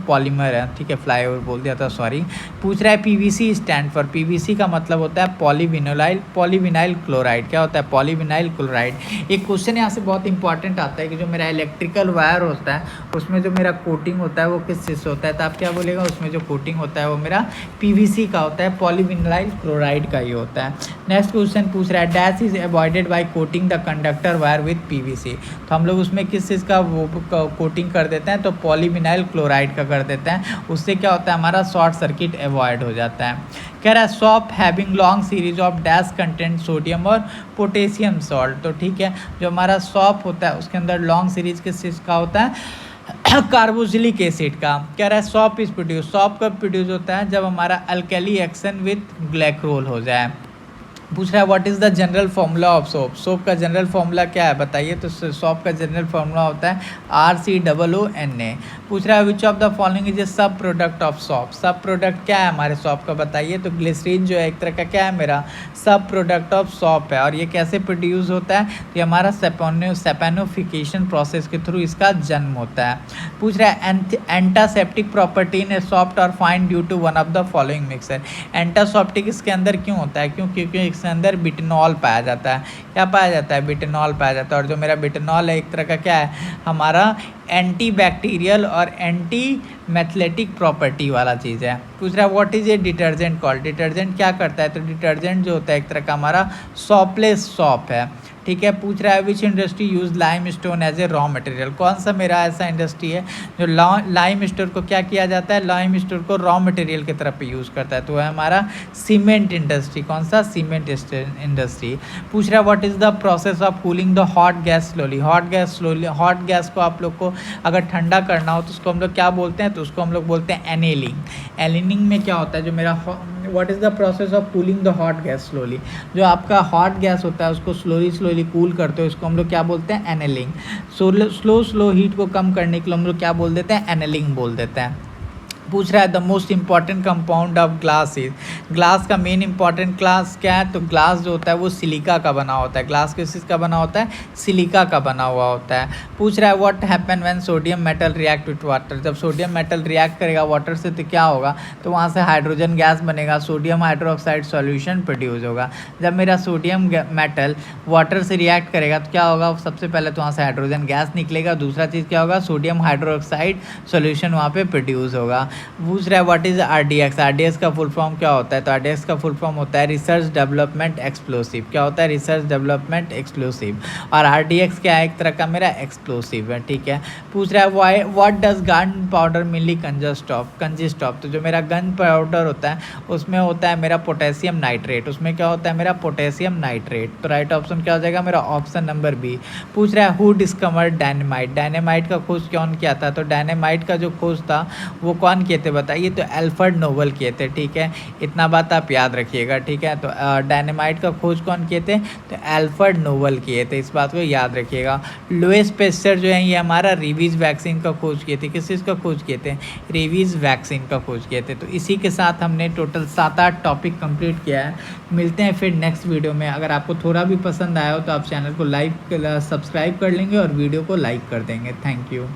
पॉलीमर है। ठीक है, फ्लाईओवर बोल दिया था, सॉरी। पूछ रहा है पीवीसी स्टैंड फॉर। पीवीसी का मतलब होता है पॉलीविनाइल क्लोराइड। क्या होता है, पॉलीविनाइल क्लोराइड। एक क्वेश्चन यहाँ से बहुत इंपॉर्टेंट आता है कि जो मेरा इलेक्ट्रिकल वायर होता है उसमें जो मेरा कोटिंग होता है वो किस चीज़ से होता है, तो आप क्या बोलेगा, उसमें जो कोटिंग होता है वो मेरा पीवीसी का होता है, पॉलीविनाइल क्लोराइड का ही होता है। नेक्स्ट क्वेश्चन पूछ रहा है dash is avoided by coating the conductor wire with PVC. तो हम लोग उसमें किस चीज़ का वो कोटिंग कर देते हैं, तो पॉलीविनाइल क्लोराइड का कर देते हैं। उससे क्या होता है, हमारा शॉर्ट सर्किट अवॉइड हो जाता है। कह रहा है shop having long series of dash content sodium और पोटेशियम सॉल्ट। तो ठीक है, जो हमारा सॉप होता है उसके अंदर लॉन्ग सीरीज किस चीज़ का होता है, कार्बोक्सिलिक एसिड का। कह रहा है सॉप इज प्रोड्यूस। सॉप कब प्रोड्यूस होता है, जब हमारा अल्कली एक्शन विथ ग्लाइकोल हो जाए। पूछ रहा है what is the general formula of soap. Soap का जनरल फार्मूला क्या है बताइए, तो सोप का जनरल फार्मूला होता है RCOONA। पूछ रहा है which of the following is ए सब प्रोडक्ट ऑफ सोप। सब प्रोडक्ट क्या है हमारे सोप का बताइए, तो ग्लिसरीन जो है एक तरह का क्या है, मेरा सब प्रोडक्ट ऑफ सोप है। और ये कैसे प्रोड्यूस होता है, तो ये हमारा सेपेनोफिकेशन प्रोसेस के थ्रू इसका जन्म होता है। पूछ रहा है antiseptic property in a soft और fine due to one of the following mixer. Antiseptic इसके अंदर क्यों होता है, क्योंकि इसके अंदर बिटनॉल पाया जाता है। क्या पाया जाता है, बिटनॉल पाया जाता है। और जो मेरा बिटनॉल है एक तरह का क्या है, हमारा एंटी बैक्टीरियल और एंटी मैथलेटिक प्रॉपर्टी वाला चीज़ है। पूछ रहा है what is a detergent called. Detergent क्या करता है, तो डिटर्जेंट जो होता है एक तरह का हमारा सॉपलेस सॉप है। ठीक है, पूछ रहा है which industry use lime stone as a raw material. कौन सा मेरा ऐसा इंडस्ट्री है जो लाइम स्टोन को क्या किया जाता है, लाइम स्टोन को रॉ मटेरियल की तरफ पे यूज़ करता है, तो है हमारा सीमेंट इंडस्ट्री। कौन सा, सीमेंट इंडस्ट्री। पूछ रहा है what is the process of cooling the hot gas slowly. Hot gas को आप लोग को अगर ठंडा करना हो तो उसको हम लोग क्या बोलते हैं, तो उसको हम लोग बोलते हैं एनेलिंग। एनेलिंग में क्या होता है, जो मेरा what is the process of cooling the hot gas slowly. जो आपका हॉट गैस होता है उसको स्लोली कूल करते हो, इसको हम लोग क्या बोलते हैं, एनेलिंग। स्लो हीट को कम करने के लिए हम लोग क्या बोल देते हैं, एनेलिंग बोल देते हैं। पूछ रहा है the most important compound of glass is, glass का मेन इंपॉर्टेंट क्लास क्या है, तो ग्लास जो होता है वो सिलिका का बना होता है। ग्लास किस चीज़ का बना होता है, सिलिका का बना हुआ होता है। पूछ रहा है what happen when sodium metal react with water, जब सोडियम मेटल रिएक्ट करेगा वाटर से तो क्या होगा, तो वहाँ से हाइड्रोजन गैस बनेगा, सोडियम हाइड्रोक्साइड सॉल्यूशन प्रोड्यूस होगा। जब मेरा सोडियम मेटल वाटर से रिएक्ट करेगा तो क्या होगा, सबसे पहले तो वहाँ से हाइड्रोजन गैस निकलेगा, दूसरा चीज़ क्या होगा, सोडियम हाइड्रोक्साइड सॉल्यूशन वहाँ पे प्रोड्यूस होगा। पूछ रहा है व्हाट इज़ आरडीएक्स, आरडीएक्स का फुल फॉर्म क्या होता है, तो आरडीएक्स का फुल फॉर्म होता है रिसर्च डेवलपमेंट एक्सप्लोसिव। क्या होता है, रिसर्च डेवलपमेंट एक्सप्लोसिव। और आरडीएक्स क्या है, एक तरह का मेरा एक्सप्लोसिव है, ठीक है। पूछ रहा है why what does gun powder mainly consist of, तो जो मेरा गन पाउडर होता है उसमें होता है मेरा पोटेशियम नाइट्रेट, उसमें क्या होता है मेरा पोटेशियम नाइट्रेट। तो राइट ऑप्शन क्या हो जाएगा मेरा, ऑप्शन नंबर बी। पूछ रहा है हु डिस्कवर्ड डायनेमाइट, डायनेमाइट का खोज कौन किया था, तो डायनेमाइट का जो खोज था वो कौन किए थे बताइए, तो अल्फ्रेड नोबल किए थे, ठीक है। इतना बात आप याद रखिएगा, ठीक है। तो डायनेमाइट का खोज कौन किए थे, तो अल्फ्रेड नोबल किए थे, इस बात को याद रखिएगा। लुईस पेस्चर जो है ये हमारा रेबीज वैक्सीन का खोज किए थे, किस चीज़ का खोज किए थे, रेबीज वैक्सीन का खोज किए थे। तो इसी के साथ हमने टोटल 7-8 टॉपिक कंप्लीट किया है। मिलते हैं फिर नेक्स्ट वीडियो में। अगर आपको थोड़ा भी पसंद आया हो तो आप चैनल को सब्सक्राइब कर लेंगे और वीडियो को लाइक कर देंगे। Thank you.